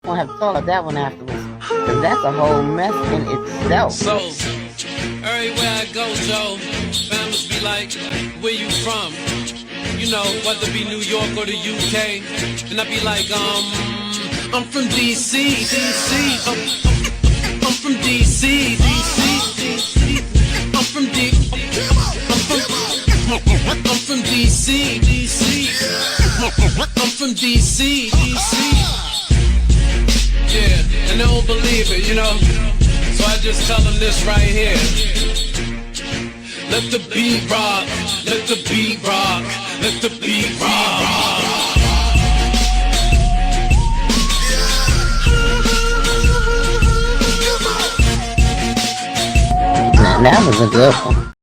gonna have to talk about that one afterwards, because that's a whole mess in itself. So, everywhere I go, Joe, families be like, where you from? You know, whether it be New York or the UK. And I be like, I'm from DC, DC. I'm from DC, DC. I'm from D. I'm from DC, DC. I'm from DC, DC. Yeah, and they don't believe it, you know. So I just tell them this right here. Let the beat rock, let the beat rock, let the beat rock. That was a good one.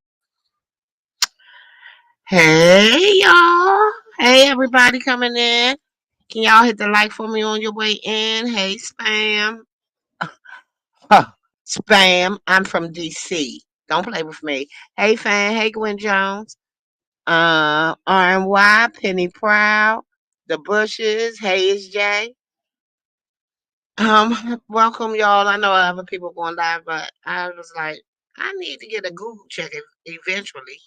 Hey y'all. Hey everybody coming in. Can y'all hit the like for me on your way in? Hey Spam. Huh. Spam. I'm from DC. Don't play with me. Hey Fan. Hey Gwen Jones. RNY. Penny Proud. The Bushes. Hey it's Jay. Welcome y'all. I know other people going live, but I was like, I need to get a Google check eventually.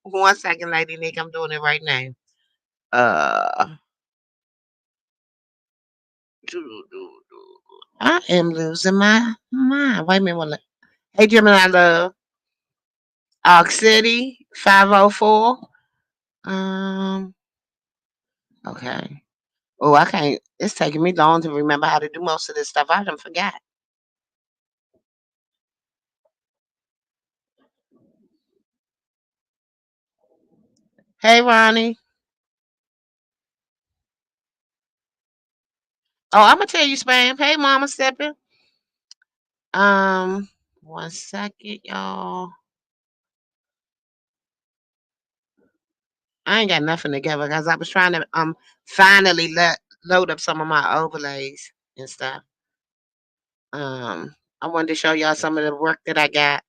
1 second, Lady Nick. I'm doing it right now. Uh, I am losing my mind. Wait a minute. Hey, Gemini Love. Arc City 504. Um. Okay. Oh, I can't. It's taking me long to remember how to do most of this stuff. I done forgot. Hey, Ronnie. Oh, I'm gonna tell you, Spam. Hey, Mama Stepping. Um. 1 second, y'all. I ain't got nothing together because I was trying to finally load up some of my overlays and stuff. I wanted to show y'all some of the work that I got.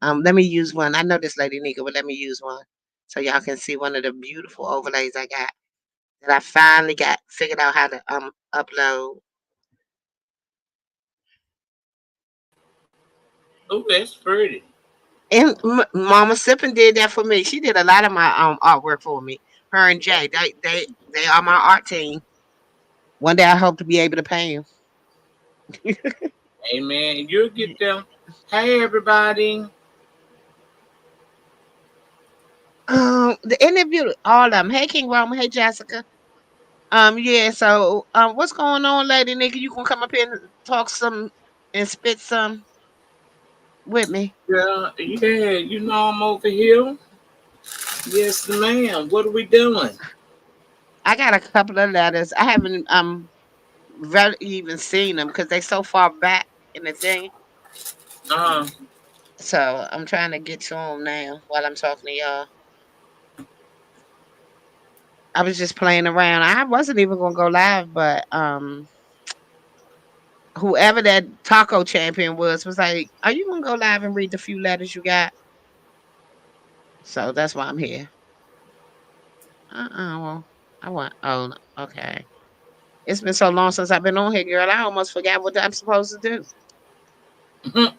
Let me use one. I know this lady Nika, but let me use one so y'all can see one of the beautiful overlays I got that I finally got figured out how to upload. Oh, that's pretty. And Mama Sippin did that for me. She did a lot of my artwork for me. Her and Jay, they are my art team. One day I hope to be able to pay them. Amen. You'll get them. Hey, everybody. The interview, all of them. Hey, King Roma. Hey, Jessica. Yeah. So, what's going on, Lady Nikki? You gonna come up here and talk some and spit some with me? Yeah, you know I'm over here. Yes, ma'am. What are we doing? I got a couple of letters. I haven't really even seen them because they so far back in the thing. Uh, So I'm trying to get to them now while I'm talking to y'all. I was just playing around. I wasn't even gonna go live, but whoever that taco champion was like, "Are you gonna go live and read the few letters you got?" So that's why I'm here. Well, I want. Oh, okay. It's been so long since I've been on here, girl. I almost forgot what I'm supposed to do.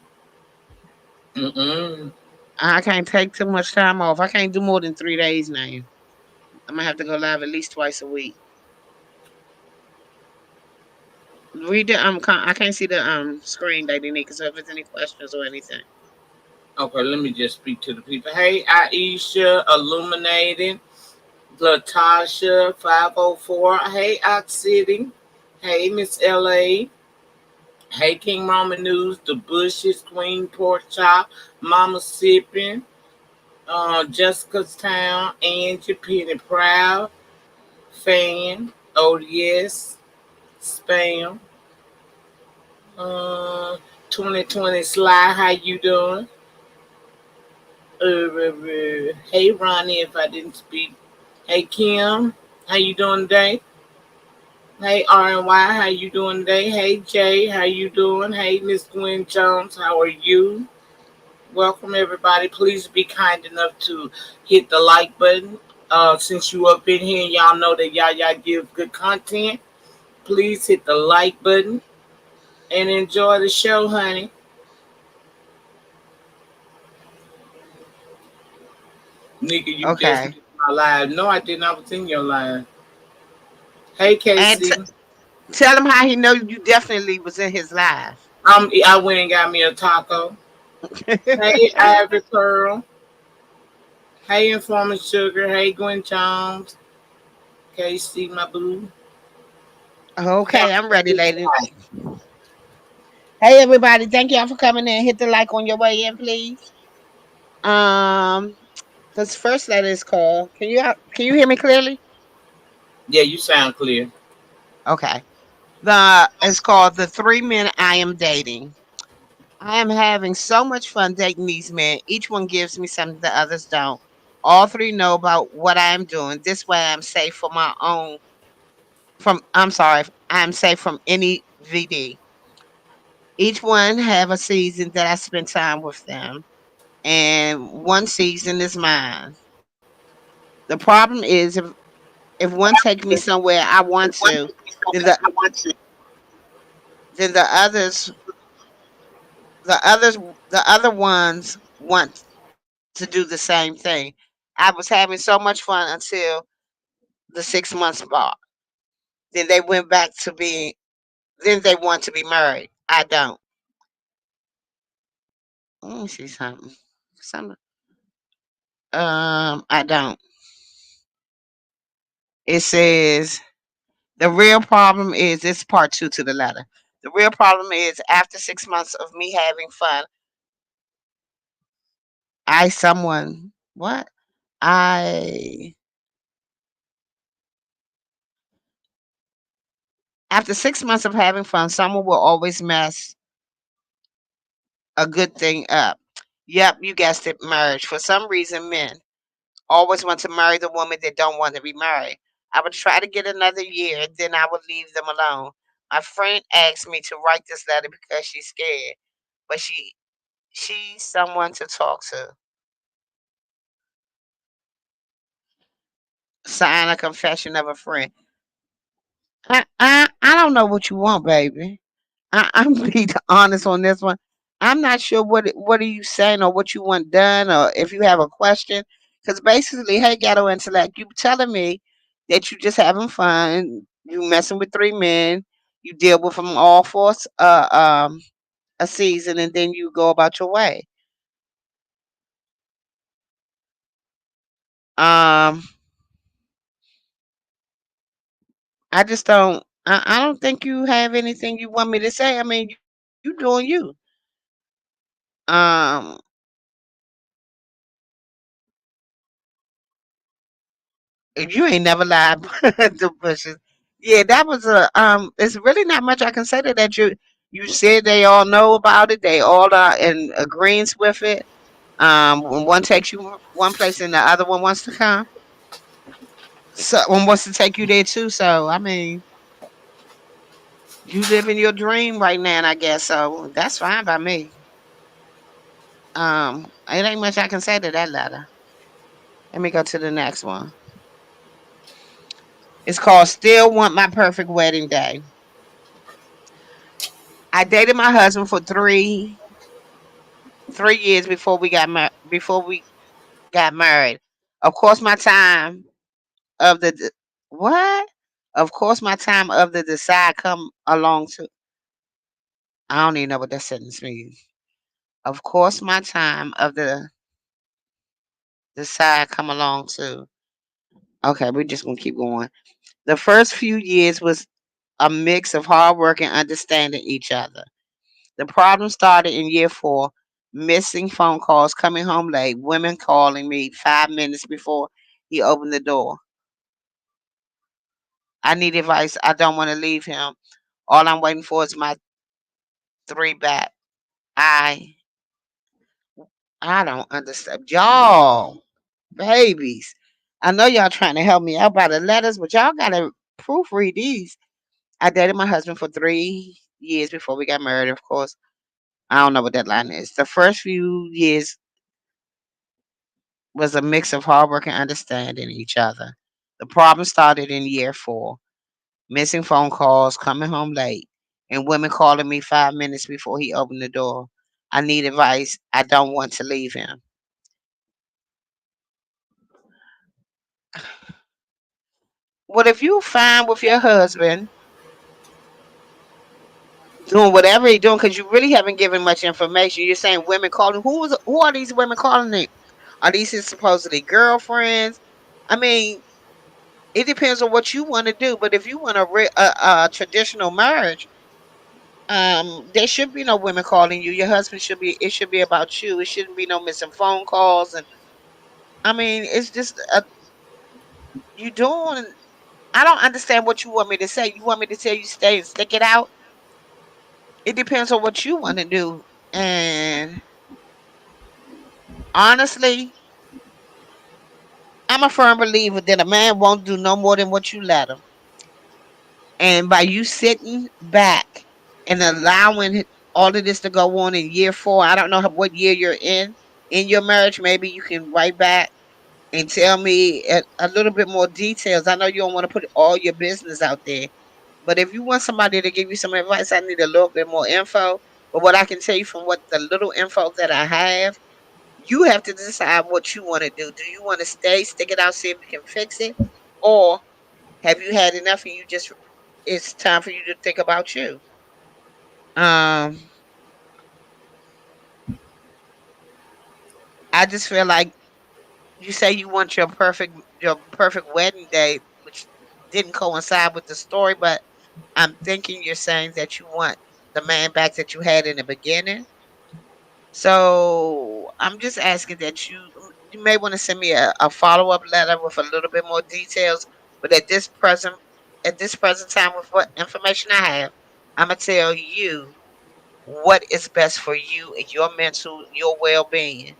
mm-mm. I can't take too much time off. I can't do more than 3 days now. I'm gonna have to go live at least twice a week. Read the I can't see the screen, Lady Nika. So if there's any questions or anything, Okay, let me just speak to the people. Hey, Aisha, Illuminated, Latasha, 504. Hey, Ox City. Hey, Miss LA. Hey, King Roman News, The Bushes, Queen Pork Chop, Mama Sippin', Jessica's Town, Angie, Penny Proud, Fan, ODS, Spam, uh, 2020 Sly, how you doing? Hey, Ronnie, if I didn't speak. Hey, Kim, how you doing today? Hey, RNY, how you doing today? Hey, Jay, how you doing? Hey, Miss Gwen Jones, how are you? Welcome, everybody. Please be kind enough to hit the like button. Since you up in here, y'all know that y'all give good content. Please hit the like button and enjoy the show, honey. Nigga, you just Okay. missed my live. No, I didn't. I was in your live. Hey, And Casey. tell him how he know you definitely was in his live. I went and got me a taco. Hey, Ivy Pearl. Hey, Informer Sugar. Hey, Gwen Jones. Casey, my boo. Okay, Have I'm a ready, good lady. night. Hey, everybody. Thank y'all for coming in. Hit the like on your way in, please. Um, this first letter is called. Can you hear me clearly? Yeah, you sound clear. Okay. The It's called The Three Men I Am Dating. I am having so much fun dating these men. Each one gives me something the others don't. All three know about what I am doing. This way I'm safe for my own from I'm sorry, I'm safe from any VD. Each one have a season that I spend time with them, and one season is mine. The problem is if one takes me somewhere I want to, then the others the others the other ones want to do the same thing. I was having so much fun until the 6 months mark. Then they went back to being. Then they want to be married. I don't. Let me see something. Some. I don't. It says the real problem is this part two to the letter. The real problem is after 6 months of me having fun, I someone what I after 6 months of having fun, someone will always mess a good thing up. Yep, you guessed it, marriage. For some reason, men always want to marry the woman they don't want to be married. I would try to get another year, then I would leave them alone. My friend asked me to write this letter because she's scared, but she's someone to talk to. Sign a confession of a friend. I don't know what you want, baby. I'm be honest on this one. I'm not sure what are you saying or what you want done or if you have a question. Because basically, hey, ghetto intellect, you telling me that you just having fun, you messing with three men, you deal with them all for a season, and then you go about your way. Um, I just don't. I don't think you have anything you want me to say. I mean, you doing you. Um, If you ain't never lied the bushes. Yeah, that was a it's really not much I can say to that. You said they all know about it, they all are in agreement with it. When one takes you one place and the other one wants to come. So one wants to take you there too. So I mean, you living your dream right now, and I guess so. That's fine by me. It ain't much I can say to that letter. Let me go to the next one. It's called Still Want My Perfect Wedding Day. I dated my husband for 3 years before we got married. Of course, my time of the what? Of course, my time of the decide come along to. I don't even know what that sentence means. Of course, my time of the decide come along too. Okay, we're just gonna keep going. The first few years was a mix of hard work and understanding each other. The problem started in year four. Missing phone calls, coming home late, women calling me 5 minutes before he opened the door. I need advice. I don't want to leave him. All I'm waiting for is my three back. I I don't understand. Y'all, babies. I know y'all trying to help me out by the letters, but y'all gotta proofread these. I dated my husband for 3 years before we got married, of course. I don't know what that line is. The first few years was a mix of hard work and understanding each other. The problem started in year four. missing phone calls, coming home late, and women calling me 5 minutes before he opened the door. I need advice. I don't want to leave him. What if you fine with your husband doing whatever he's doing because you really haven't given much information? You're saying women calling. Who are these women calling it? Are these his supposedly girlfriends? I mean, it depends on what you want to do. But if you want a traditional marriage, there should be no women calling you. Your husband should be. It should be about you. It shouldn't be no missing phone calls. And I mean, it's just you doing. I don't understand what you want me to say. You want me to tell you stay and stick it out? It depends on what you want to do. And honestly, I'm a firm believer that a man won't do no more than what you let him. And by you sitting back and allowing all of this to go on in year 4, I don't know what year you're in your marriage. Maybe you can write back and tell me a little bit more details. I know you don't want to put all your business out there, but if you want somebody to give you some advice, I need a little bit more info. But what I can tell you from what the little info that I have, you have to decide what you want to do. Do you want to stay, stick it out, see if you can fix it, or have you had enough and you just it's time for you to think about you? Um, I just feel like you say you want your perfect wedding day, which didn't coincide with the story, but I'm thinking you're saying that you want the man back that you had in the beginning. So I'm just asking that you may want to send me a follow up letter with a little bit more details. But at this present time, with what information I have, I'm gonna tell you what is best for you and your mental, your well being,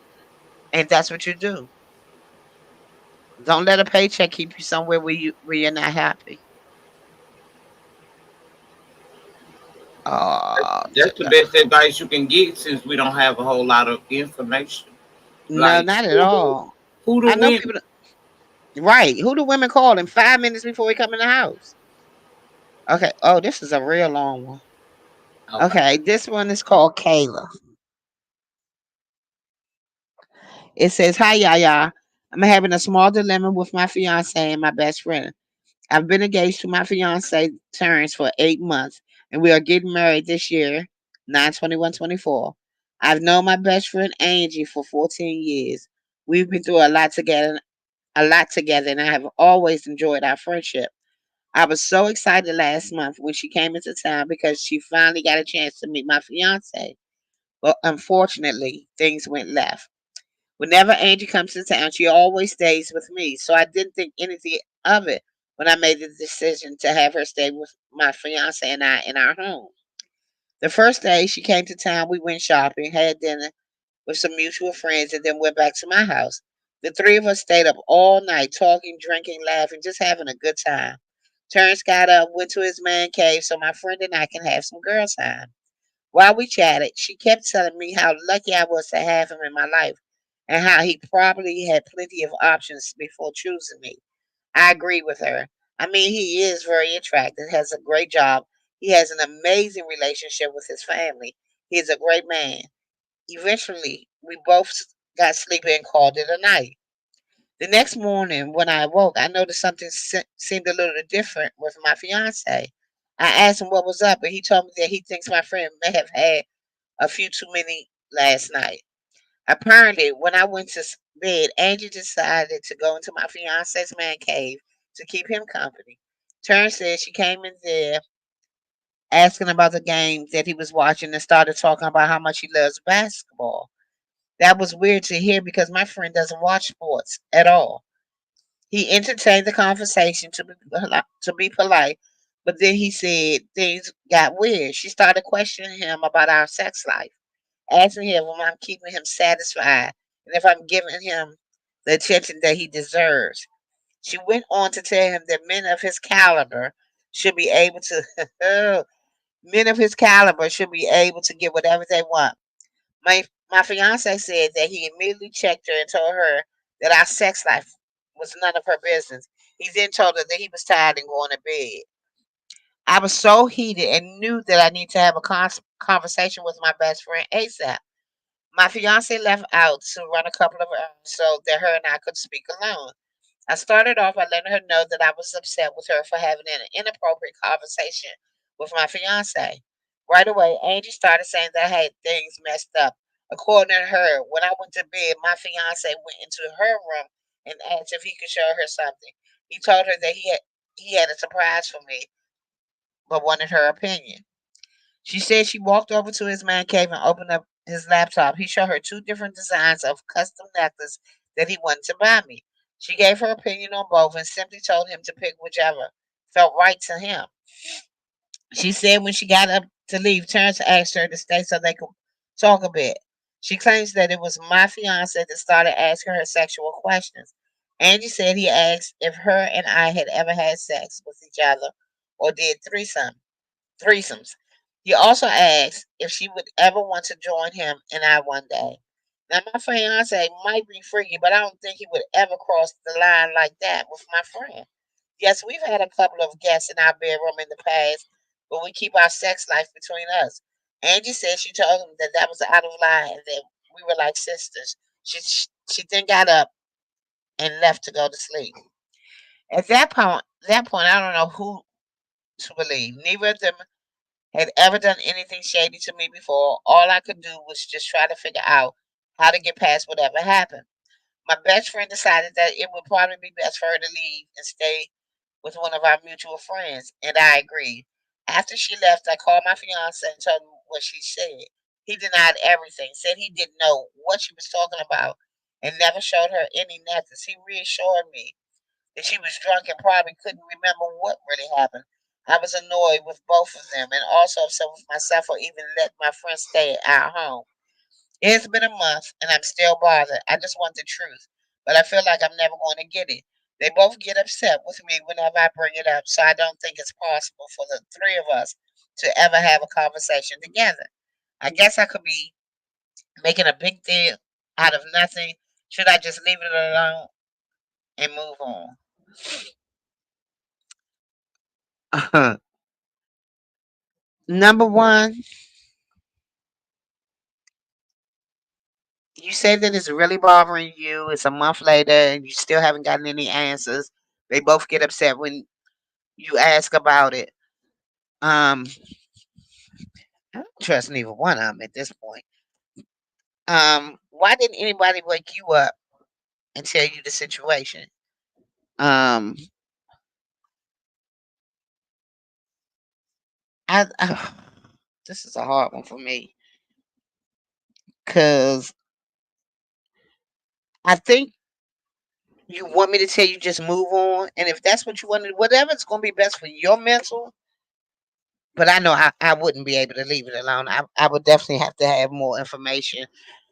and that's what you do. Don't let a paycheck keep you somewhere where you're not happy. Oh, That's the best advice you can get since we don't have a whole lot of information. no, Like not at all. who I the know win? people. Right? Who the women call in 5 minutes before we come in the house? Okay. Oh, this is a real long one. Okay. Okay, this one is called Kayla. It says, "Hi, Yaya. I'm having a small dilemma with my fiance and my best friend. I've been engaged to my fiance Terrence for 8 months, and we are getting married this year, 9/21/24. I've known my best friend Angie for 14 years. We've been through a lot together, and I have always enjoyed our friendship. I was so excited last month when she came into town because she finally got a chance to meet my fiance. But unfortunately, things went left. Whenever Angie comes to town, she always stays with me. So I didn't think anything of it when I made the decision to have her stay with my fiance and I in our home. The first day she came to town, we went shopping, had dinner with some mutual friends, and then went back to my house. The three of us stayed up all night, talking, drinking, laughing, just having a good time. Terrence got up, went to his man cave so my friend and I can have some girl time. While we chatted, she kept telling me how lucky I was to have him in my life and how he probably had plenty of options before choosing me. I agree with her. I mean, he is very attractive, has a great job, he has an amazing relationship with his family. He is a great man. Eventually, we both got sleepy and called it a night. The next morning, when I awoke, I noticed something seemed a little different with my fiance. I asked him what was up, and he told me that he thinks my friend may have had a few too many last night. Apparently, when I went to bed, Angie decided to go into my fiance's man cave to keep him company. Turn said she came in there asking about the game that he was watching and started talking about how much he loves basketball. That was weird to hear because my friend doesn't watch sports at all. He entertained the conversation to be polite, but then he said things got weird. She started questioning him about our sex life, asking him if I'm keeping him satisfied and if I'm giving him the attention that he deserves. She went on to tell him that men of his caliber should be able to men of his caliber should be able to get whatever they want. My fiance said that he immediately checked her and told her that our sex life was none of her business. He then told her that he was tired and going to bed. I was so heated and knew that I need to have a conversation with my best friend ASAP. My fiance left out to run a couple of errands so that her and I could speak alone. I started off by letting her know that I was upset with her for having an inappropriate conversation with my fiance. Right away, Angie started saying that I had things messed up. According to her, when I went to bed, my fiance went into her room and asked if he could show her something. He told her that he had a surprise for me, but wanted her opinion. She said she walked over to his man cave and opened up his laptop. He showed her two different designs of custom necklace that he wanted to buy me. She gave her opinion on both and simply told him to pick whichever felt right to him. She said when she got up to leave, Terrence asked her to stay so they could talk a bit. She claims that it was my fiance that started asking her sexual questions. Angie said he asked if her and I had ever had sex with each other or did threesomes. He also asked if she would ever want to join him and I one day. Now, my fiance might be freaky, but I don't think he would ever cross the line like that with my friend. Yes, we've had a couple of guests in our bedroom in the past, but we keep our sex life between us. Angie said she told him that that was out of line and that we were like sisters. She then got up and left to go to sleep. At that point, I don't know who to believe. Neither of them had ever done anything shady to me before. All I could do was just try to figure out how to get past whatever happened. My best friend decided that it would probably be best for her to leave and stay with one of our mutual friends, and I agreed. After she left, I called my fiance and told him what she said. He denied everything, said he didn't know what she was talking about, and never showed her any necklace. He reassured me that she was drunk and probably couldn't remember what really happened. I was annoyed with both of them and also upset with myself for even letting my friend stay at our home. It has been a month and I'm still bothered. I just want the truth, but I feel like I'm never going to get it. They both get upset with me whenever I bring it up, so I don't think it's possible for the three of us to ever have a conversation together. I guess I could be making a big deal out of nothing. Should I just leave it alone and move on? Number one, you say that it's really bothering you. It's a month later and you still haven't gotten any answers. They both get upset when you ask about it. Um, I don't trust neither one of them at this point. Why didn't anybody wake you up and tell you the situation? Um, I this is a hard one for me because I think you want me to tell you just move on, and if that's what you want to, whatever's going to be best for your mental. But I know I wouldn't be able to leave it alone. I would definitely have to have more information.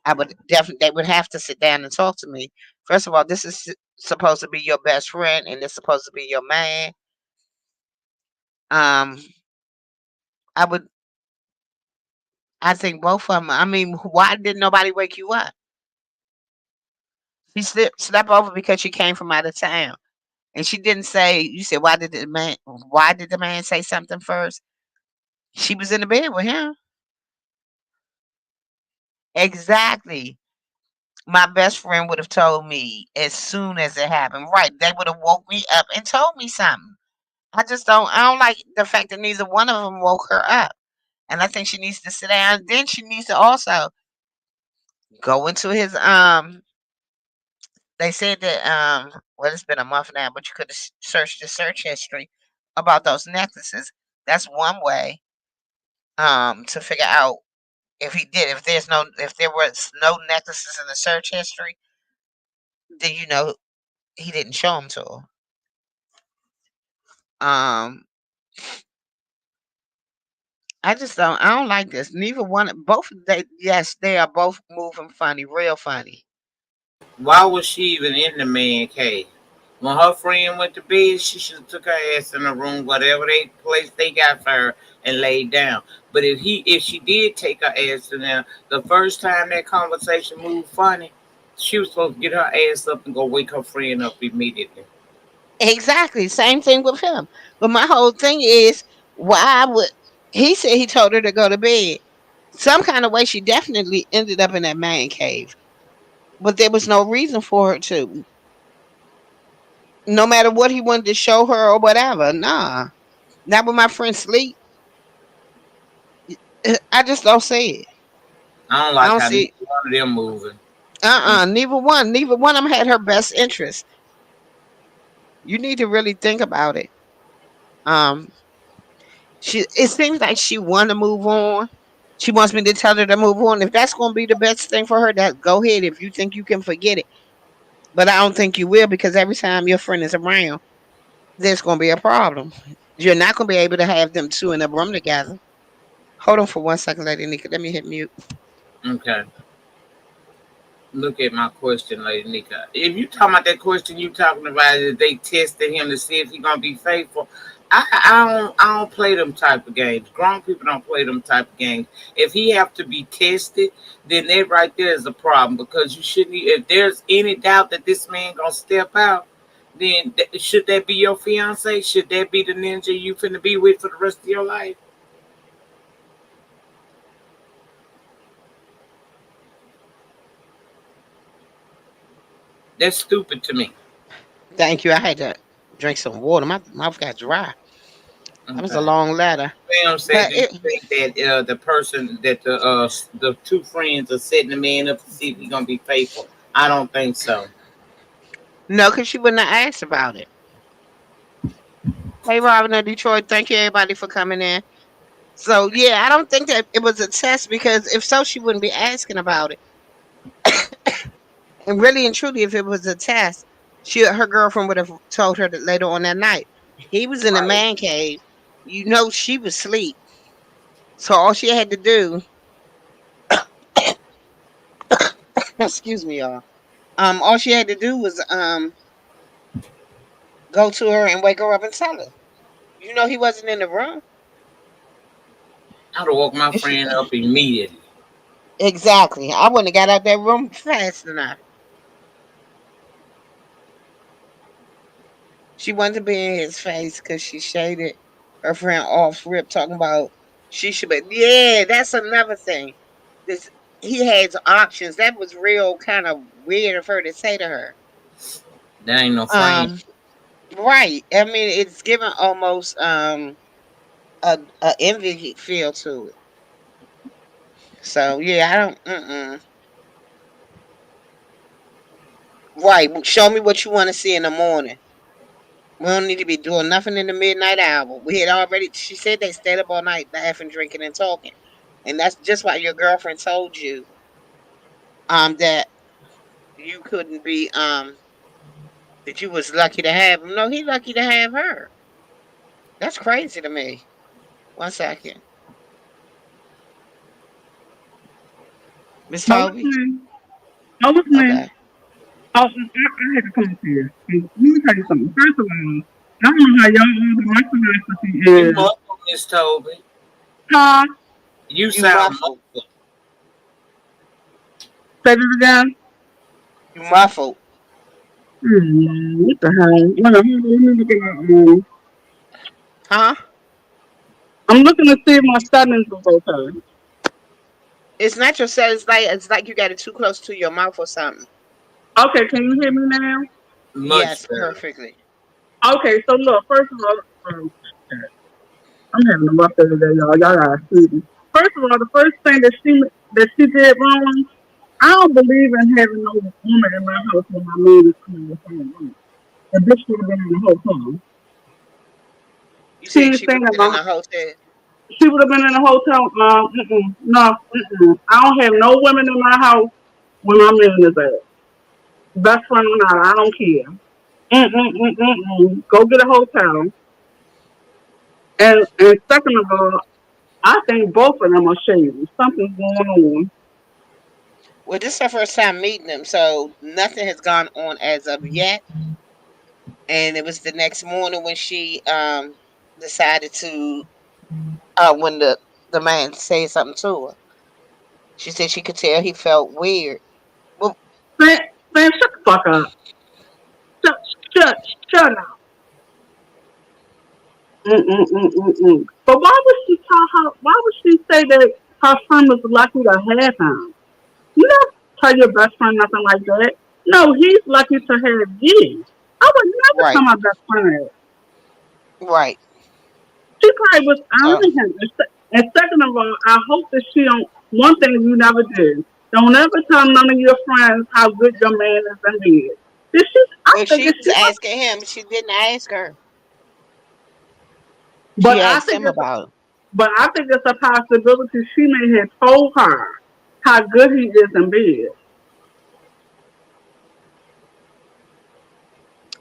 I would definitely they would have to sit down and talk to me. First of all, this is supposed to be your best friend, and it's supposed to be your man. Um, I would. I think both of them. I mean, why didn't nobody wake you up? She slept over because she came from out of town, and she didn't say. You said why did the man? Why did the man say something first? She was in the bed with him. Exactly. My best friend would have told me as soon as it happened. Right. They would have woke me up and told me something. I don't like the fact that neither one of them woke her up. And I think she needs to sit down. Then she needs to also go into his they said that well it's been a month now, but you could have searched the search history about those necklaces. That's one way to figure out if he did. If there was no necklaces in the search history, then he didn't show them to her. Um, I don't like this. Neither one, both they, yes, they are both moving funny, real funny. Why was she even in the man cave? When her friend went to bed, she should have took her ass in the room, whatever they place they got for her, and laid down. But if she did take her ass in there, the first time that conversation moved funny, she was supposed to get her ass up and go wake her friend up immediately. Exactly, same thing with him. But my whole thing is, Why would he said he told her to go to bed? Some kind of way she definitely ended up in that man cave. But there was no reason for her to. No matter what he wanted to show her or whatever. Nah. Not when my friend sleep. I just don't see it. I don't I like don't how neither see one of them moving. neither one. Neither one of them had her best interest. You need to really think about it. Um it seems like she wanna move on. She wants me to tell her to move on. If that's gonna be the best thing for her, that go ahead. If you think you can forget it. But I don't think you will because every time your friend is around, there's gonna be a problem. You're not gonna be able to have them two in a room together. Hold on for 1 second, Lady Nika. Let me hit mute. Okay. Look at my question, Lady Nika. If you talking about that question you talking about is they tested him to see if he gonna be faithful. I don't play them type of games. Grown people don't play them type of games. If he have to be tested, then that right there is a problem because you shouldn't. If there's any doubt that this man gonna step out, then should that be your fiance? Should that be the ninja you finna be with for the rest of your life? That's stupid to me. Thank you. I had to drink some water. My mouth got dry. That was a Okay. long letter. Sam said, But "Do you it think that the person that the two friends are setting the man up to see if he's gonna be faithful?" I don't think so. no, because she wouldn't have asked about it. Hey Robin of Detroit, thank you everybody for coming in. So yeah, I don't think that it was a test because if so, she wouldn't be asking about it. And really and truly, if it was a test, her girlfriend would have told her that later on that night. He was in a Right. man cave. You know she was asleep. So all she had to do, excuse me, y'all. All she had to do was go to her and wake her up and tell her. You know he wasn't in the room. I'd have woke my friend up immediately. Exactly. I wouldn't have got out that room fast enough. She wanted to be in his face because she shaded her friend off rip talking about she should be. Yeah, that's another thing. This he has options. That was real kind of weird of her to say to her. That ain't no friend. Um, right. I mean, it's given almost a envy feel to it. So yeah, I don't. Right. Show me what you want to see in the morning. We don't need to be doing nothing in the midnight hour. We had already. She said they stayed up all night laughing, drinking, and talking, and that's just why your girlfriend told you that you couldn't be that you was lucky to have him. No, he lucky to have her. That's crazy to me. 1 second, Miss No Toby. listening. No listening. Okay. Oh, I had to come up here. Let me tell you something. First of all, I don't know how y'all know my philosophy You is. muffled, Miss Toby. Huh? You You sound muffled. muffled. Say it again. You muffled. What the hell? Hold on, let me look at my, Huh? I'm looking to see if my settings is okay. It's not your set. It's like you got it too close to your mouth or something. Okay, can you hear me now? Much Yes, better. perfectly. Okay, so look, first of all, I'm having a rough day today, y'all. Y'all gotta excuse me. First of all, the first thing that she did wrong, I don't believe in having no woman in my house when my maid is coming home. The bitch should have been in the hotel. You She said ain't she would staying have at been in my. a hotel. She would have been in the hotel. No, I don't have no women in my house when my man is at. Best friend or not, I don't care. Go get a hotel. And second of all, I think both of them are shady. Something's going on. Well, this is her first time meeting him, so nothing has gone on as of yet. And it was the next morning when she decided to when the man said something to her. She said she could tell he felt weird. Well, Man, man, shut the fuck up. Shut, shut, shut up. Mm-mm-mm-mm-mm. But why would she tell her? Why would she say that her friend was lucky to have him? You don't tell your best friend nothing like that. No, he's lucky to have you. I would never tell Right. my best friend that. Right. She probably was So honoring him. And second of all, I hope that she don't. One thing you never do. Don't ever tell none of your friends how good your man is in bed. Did she? I well think she if was she was, asking him, she didn't ask her. but She I asked think him it's, about it. but I think it's a possibility she may have told her how good he is in bed.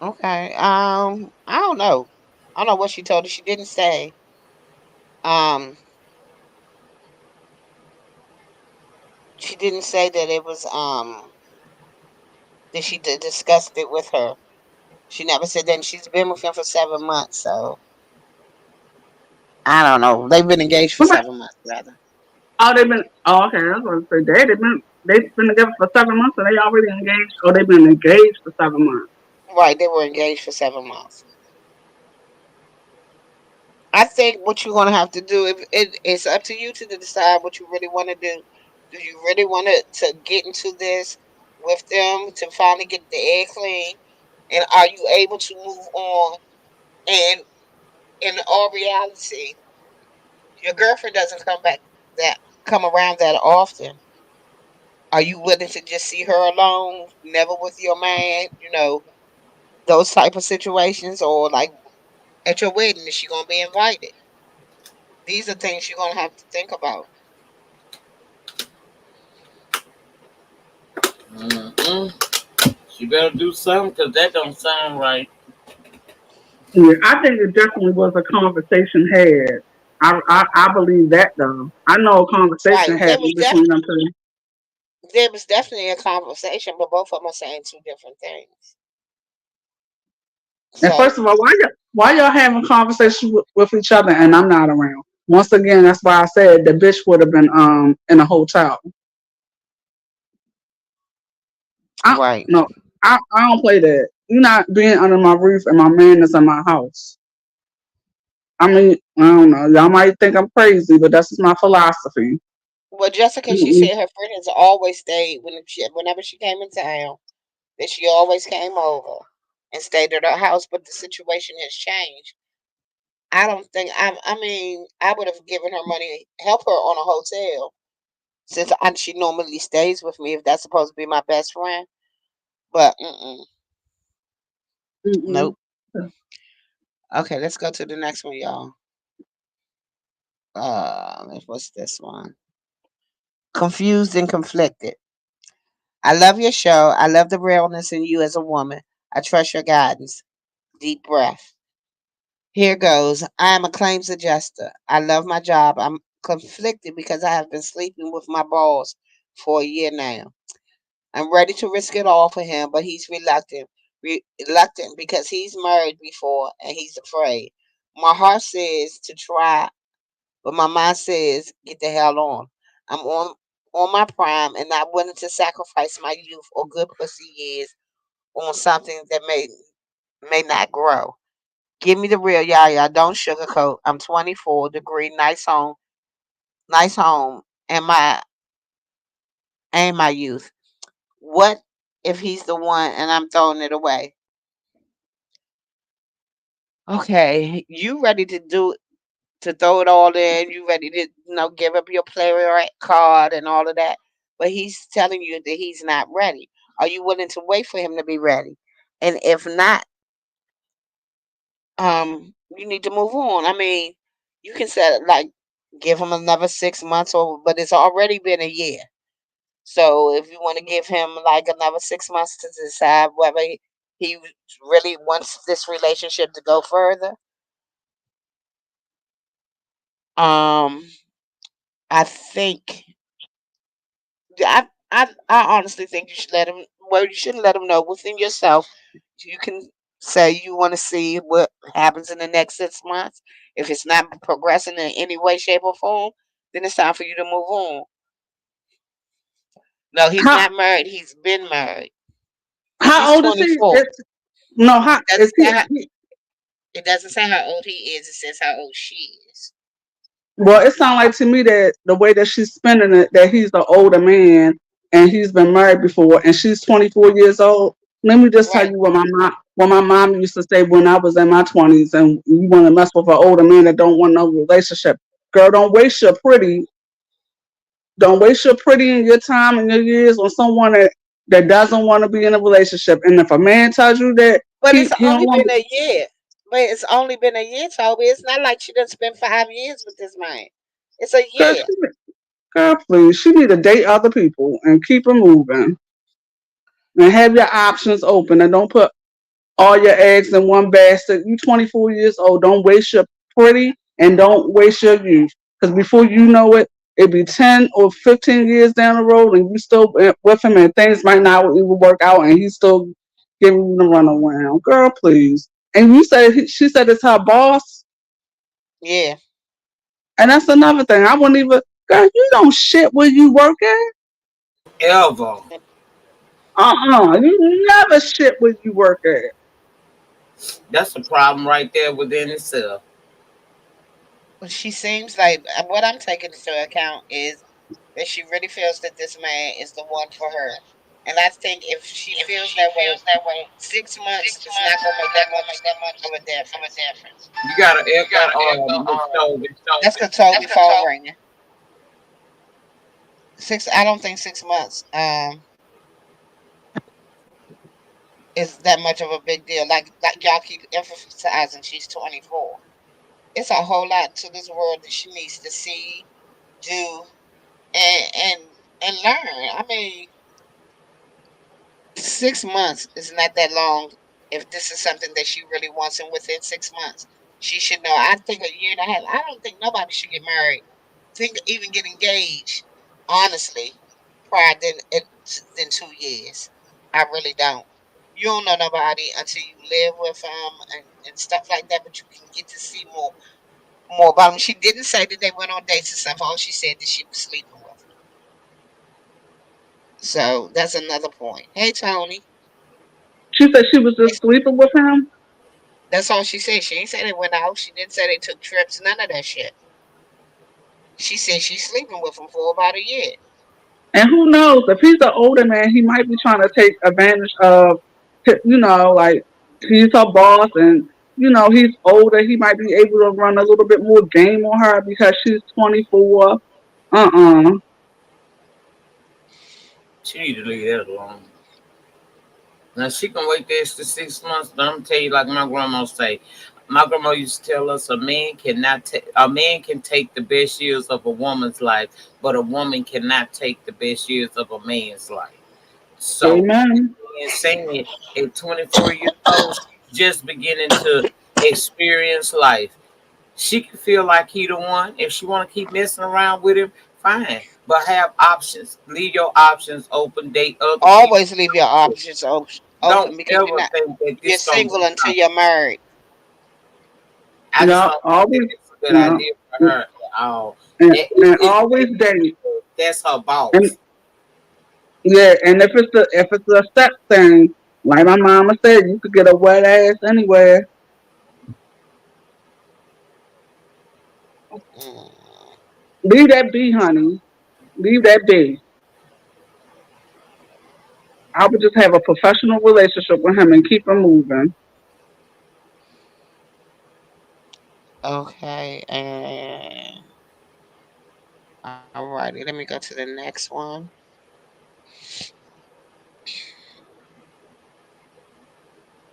Okay. I don't know. I don't know what she told her. She didn't say. Um she didn't say that it was that she discussed it with her. She never said that. And she's been with him for 7 months, so I don't know. They've been engaged for But like, 7 months, rather. oh, they've been. Oh, okay. I was going to say they've been together for 7 months and they already engaged. Oh, they've been engaged for 7 months. Right, they were engaged for 7 months. I think what you're gonna have to do, if it's up to you to decide what you really want to do. Do you really want to get into this with them to finally get the egg clean, and are you able to move on? And in all reality, your girlfriend doesn't that come around that often. Are you willing to just see her alone, never with your man? Those type of situations, or like at your wedding, is she gonna be invited? These are things you're gonna have to think about. Mm-mm. She better do something because that don't sound right. Yeah, I think it definitely was a conversation had. I believe that though. I know a Right. conversation happened between them two. There was definitely a conversation, but both of them are saying two different things. And first So of all, why y'all having conversations with each other and I'm not around? Once again, that's why I said the bitch would have been in a hotel. I right. no, I don't play that. You're not being under my roof and my man is in my house. I mean, I don't know. Y'all might think I'm crazy, but that's just my philosophy. Well, Jessica, she Mm-mm, said her friend has always stayed whenever she came in town. That she always came over and stayed at her house, but the situation has changed. I don't think I mean I would have given her money, help her on a hotel since she normally stays with me if that's supposed to be my best friend. But mm-mm. nope. Okay, let's go to the next one, y'all. What's this one? Confused and conflicted. I love your show. I love the realness in you as a woman. I trust your guidance. Deep breath. Here goes. I am a claims adjuster. I love my job. I'm conflicted because I have been sleeping with my boss for a year now. I'm ready to risk it all for him, but he's reluctant. Reluctant because he's married before and he's afraid. My heart says to try, but my mind says get the hell on. I'm on my prime and not willing to sacrifice my youth or good pussy years on something that may not grow. Give me the real, y'all. Don't sugarcoat. I'm 24, degree, nice home, and my youth. What if he's the one and I'm throwing it away? Okay, you ready to throw it all in? You ready to give up your player card and all of that? But he's telling you that he's not ready. Are you willing to wait for him to be ready? And if not, you need to move on. I mean, you can set like give him another 6 months, but it's already been a year. So if you want to give him like another 6 months to decide whether he really wants this relationship to go further, um, I think I honestly think you should let him. Well, you shouldn't let him know within yourself. You can say you want to see what happens in the next 6 months. If it's not progressing in any way, shape, or form, then it's time for you to move on. No, he's How not married. He's been married. He's how old is he? 24. No, how is Doesn't he? that It doesn't say how old he is. It says how old she is. Well, it sounds like to me that the way that she's spending it, that he's the older man and he's been married before, and she's 24 years old. Let me just tell Right. you what my mom used to say when I was in my 20s, and you want to mess with an older man that don't want no relationship. Girl, don't waste your pretty and your time and your years on someone that doesn't want to be in a relationship. And if a man tells you that But it's he don't only want been a year. But it's only been a year, Toby. It's not like she done spent 5 years with this man. It's a girl, year. girl, please, she need to date other people and keep it moving and have your options open and don't put all your eggs in one basket. You 24 years old. Don't waste your pretty and don't waste your youth. Because before you know it, it'll be 10 or 15 years down the road and you still with him and things might not even work out and he's still giving you the runaround. Girl, please. And you said, she said it's her boss. Yeah. And that's another thing. I wouldn't even, girl, you don't shit where you work at. Ever. You never shit where you work at. That's a problem right there within itself. But she seems like what I'm taking into account is that she really feels that this man is the one for her. And I think if she feels that way, 6 months is not going to make that much of a difference. You got to echo Miss Toby. That's because Toby phone ringing. I don't think 6 months is that much of a big deal. Like y'all keep emphasizing, she's 24. It's a whole lot to this world that she needs to see, do, and and and learn. I mean, 6 months is not that long if this is something that she really wants, and within 6 months she should know. I think a year and a half. I don't think nobody should get married. Think even get engaged, honestly, prior than 2 years. I really don't. You don't know nobody until you live with them and stuff like that, but you can get to see more about them. She didn't say that they went on dates and stuff. All she said that she was sleeping with them. So that's another point. Hey Tony. She said she was just sleeping with him. That's all she said. She ain't say they went out. She didn't say they took trips. None of that shit. She said she's sleeping with him for about a year. And who knows, if he's an older man, he might be trying to take advantage of, like he's her boss and, he's older. He might be able to run a little bit more game on her because she's 24. Uh-uh. She need to leave that alone. Now she can wait the extra 6 months, but I'm gonna tell you, like my grandma say, my grandma used to tell us a man can take the best years of a woman's life, but a woman cannot take the best years of a man's life. So, Amen. and saying at 24 years old, she's just beginning to experience life. She can feel like he the one. If she want to keep messing around with him, fine. But have options. Leave your options open. Date other people. Always leave your options Don't open because ever think that you're this gonna single work until out. you're married. I just Yeah, don't think that always, it's a good yeah, idea for her at all. and always Especially date. because that's her And boss. yeah, and if it's a sex thing, like my mama said, you could get a wet ass anywhere. Mm, Leave that be, honey. Leave that be. I would just have a professional relationship with him and keep him moving. okay, and alrighty, let me go to the next one.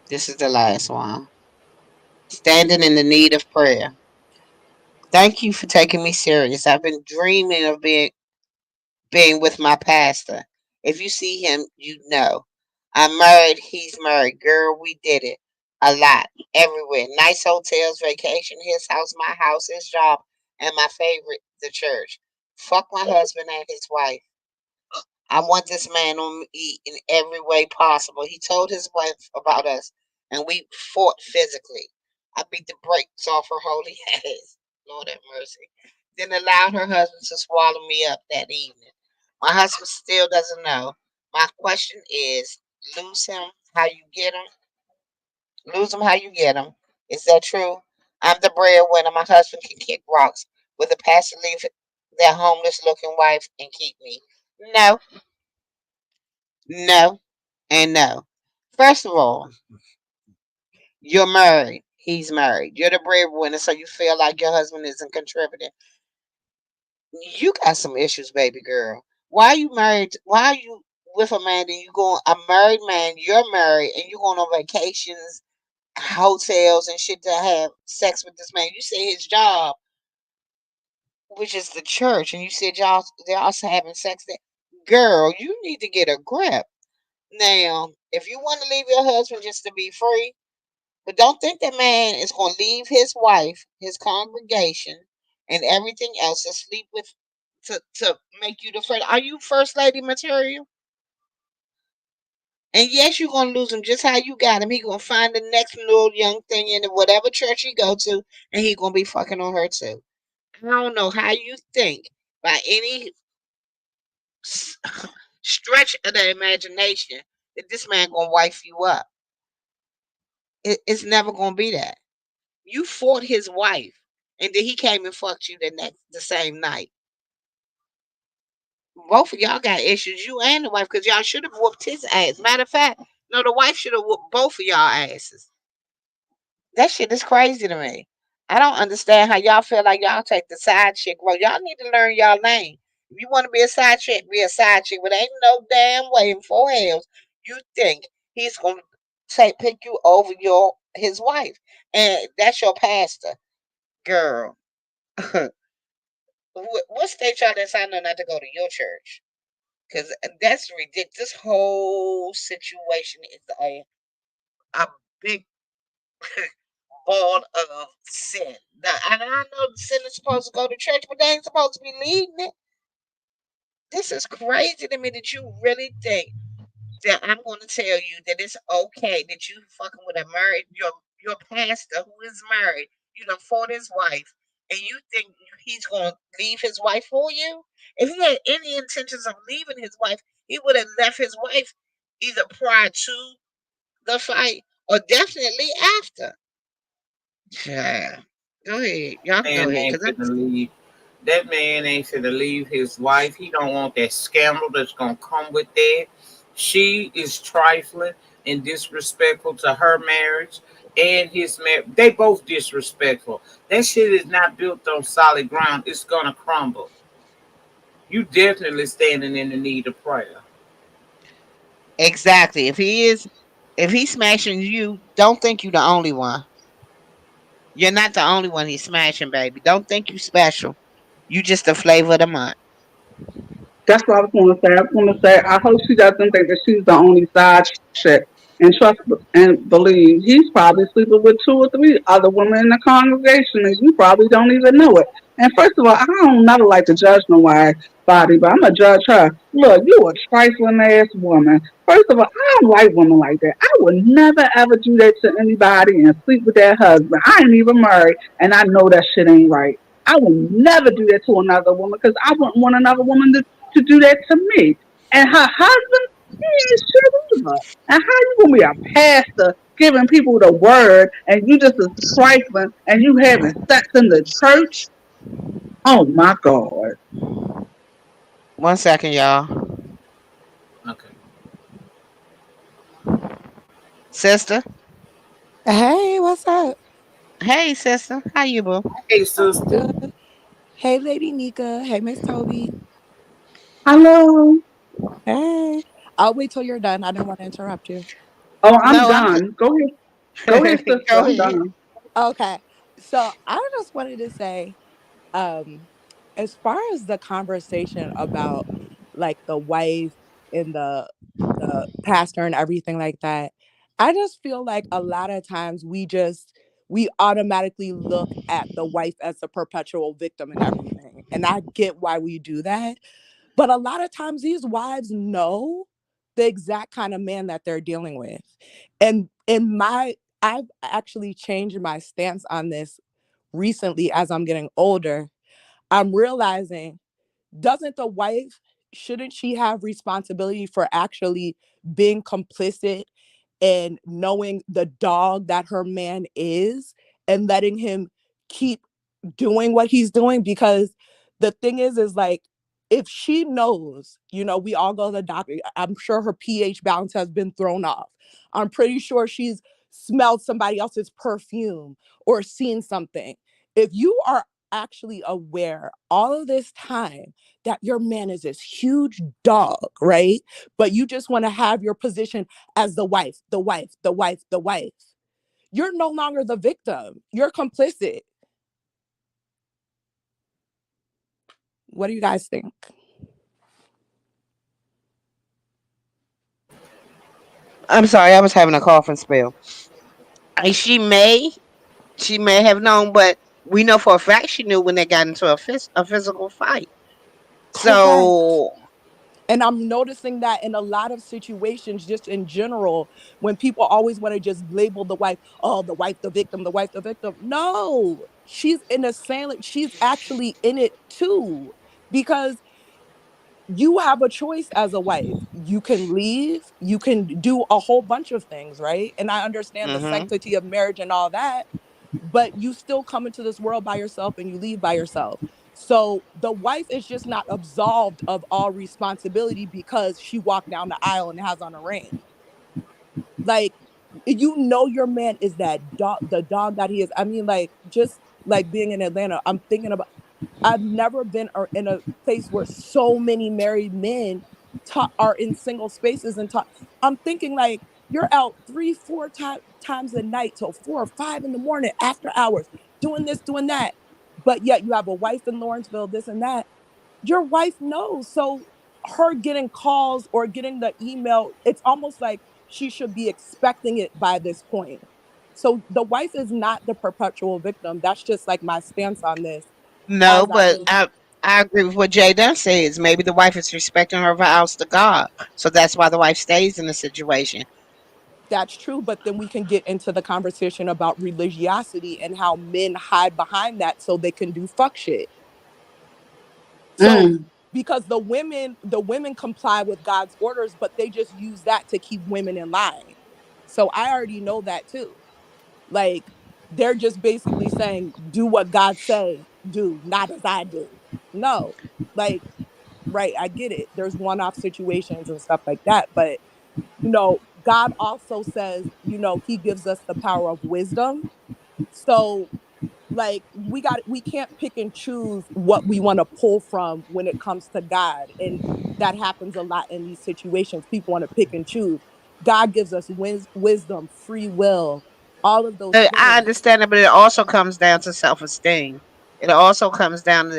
This is the last one. Standing in the need of prayer. Thank you for taking me serious. I've been dreaming of being with my pastor. If you see him, you know. I'm married, he's married. Girl, we did it. A lot. Everywhere. Nice hotels, vacation, his house, my house, his job, and my favorite, the church. Fuck my husband and his wife. I want this man on me in every way possible. He told his wife about us, and we fought physically. I beat the brakes off her holy ass. Lord have mercy. Then allowed her husband to swallow me up that evening. My husband still doesn't know. My question is, lose him how you get him? Lose him how you get him. Is that true? I'm the breadwinner. My husband can kick rocks. Will the pastor leave their homeless looking wife and keep me? No, no, and no. First of all, you're married. He's married. You're the breadwinner, so you feel like your husband isn't contributing. You got some issues, baby girl. Why are you married? Why are you with a man? And you going a married man? You're married, and you going on vacations, hotels, and shit to have sex with this man. You say his job, which is the church, and you said y'all they're also having sex there. Girl, you need to get a grip. Now, if you want to leave your husband just to be free, but don't think that man is going to leave his wife, his congregation, and everything else to sleep with to make you the first. Are you first lady material? And yes, you're going to lose him just how you got him. He going to find the next little young thing in whatever church he go to, and he going to be fucking on her too. I don't know how you think by any stretch of the imagination that this man going to wife you up. It's never going to be that. You fought his wife, and then he came and fucked you the same night. Both of y'all got issues, you and the wife, because y'all should have whooped his ass. Matter of fact, no, the wife should have whooped both of y'all asses. That shit is crazy to me. I don't understand how y'all feel like y'all take the side chick role. Y'all need to learn y'all lane. If you want to be a side chick, be a side chick. But ain't no damn way in four hells you think he's gonna pick you over his wife, and that's your pastor, girl. What state y'all decided not to go to your church? Because that's ridiculous. This whole situation is a big ball of sin. Now, and I know the sin is supposed to go to church, but they ain't supposed to be leading it. This is crazy to me that you really think that I'm going to tell you that it's okay that you fucking with a married your pastor who is married. You done fought his wife, and you think he's going to leave his wife for you? If he had any intentions of leaving his wife, he would have left his wife either prior to the fight or definitely after. Yeah. Go ahead, y'all can go Man ahead, ain't cause I'm. finna leave. That man ain't finna leave his wife. He don't want that scandal that's gonna come with that. She is trifling and disrespectful to her marriage and his marriage. They both disrespectful. That shit is not built on solid ground. It's gonna crumble. You definitely standing in the need of prayer. Exactly. If he's smashing you, don't think you the only one. You're not the only one he's smashing, baby. Don't think you special. You just the flavor of the month. That's what I was going to say. I was going to say, I hope she doesn't think that she's the only side chick. And trust and believe, he's probably sleeping with two or three other women in the congregation, and you probably don't even know it. And first of all, I don't never like to judge nobody's body, but I'm gonna judge her. Look, you a trifling ass woman. First of all, I don't like women like that. I would never ever do that to anybody and sleep with their husband. I ain't even married, and I know that shit ain't right. I would never do that to another woman because I wouldn't want another woman to do that to me. And her husband, he ain't shit either. And how you gonna be a pastor giving people the word and you just a trifling and you having sex in the church? Oh my God. 1 second, y'all. Okay. Sister. Hey, what's up? Hey, sister. How you, boo? Hey, I'm sister. good. Hey, Lady Nika. Hey, Miss Toby. Hello. Hey. I'll wait till you're done. I didn't want to interrupt you. Oh, I'm No, I'm. done. Go ahead. Go ahead, sister. Go I'm ahead. done. Okay. So I just wanted to say, um, as far as the conversation about like the wife and the pastor and everything like that, I just feel like a lot of times we automatically look at the wife as a perpetual victim and everything. And I get why we do that. But a lot of times these wives know the exact kind of man that they're dealing with. And I've actually changed my stance on this recently as I'm getting older. I'm realizing, doesn't the wife, shouldn't she have responsibility for actually being complicit and knowing the dog that her man is and letting him keep doing what he's doing. Because the thing is like, if she knows, we all go to the doctor, I'm sure her pH balance has been thrown off. I'm pretty sure she's smelled somebody else's perfume or seen something. If you are actually aware all of this time that your man is this huge dog, right? But you just want to have your position as the wife, the wife, the wife, the wife. You're no longer the victim. You're complicit. What do you guys think? I'm sorry, I was having a coughing spell. And she may have known, but we know for a fact she knew when they got into a physical fight. Correct. So And I'm noticing that in a lot of situations, just in general, when people always want to just label the wife, oh, the wife, the victim, the wife, the victim. No, she's in a silent, she's actually in it too. Because you have a choice as a wife. You can leave, you can do a whole bunch of things, right? And I understand the mhm. sanctity of marriage and all that, but you still come into this world by yourself and you leave by yourself. So the wife is just not absolved of all responsibility because she walked down the aisle and has on a ring. Like, your man is that dog, the dog that he is. I mean, like, just like being in Atlanta, I'm thinking about, I've never been in a place where so many married men are in single spaces and talk. I'm thinking like, you're out 3, 4 times a night till 4 or 5 in the morning after hours, doing this, doing that. But yet you have a wife in Lawrenceville, this and that. Your wife knows. So her getting calls or getting the email, it's almost like she should be expecting it by this point. So the wife is not the perpetual victim. That's just like my stance on this. No, As I but just I agree with what Jay Dunn says. Maybe the wife is respecting her vows to God, so that's why the wife stays in the situation. That's true, but then we can get into the conversation about religiosity and how men hide behind that so they can do fuck shit. So Mm. because the women comply with God's orders, but they just use that to keep women in line. So I already know that too. Like, they're just basically saying, do what God say, do, not as I do. No. Like, right, I get it. There's one-off situations and stuff like that, but God also says, he gives us the power of wisdom. So like, we can't pick and choose what we want to pull from when it comes to God. And that happens a lot in these situations. People want to pick and choose. God gives us wisdom, free will, all of those I things. understand it, but it also comes down to self-esteem. It also comes down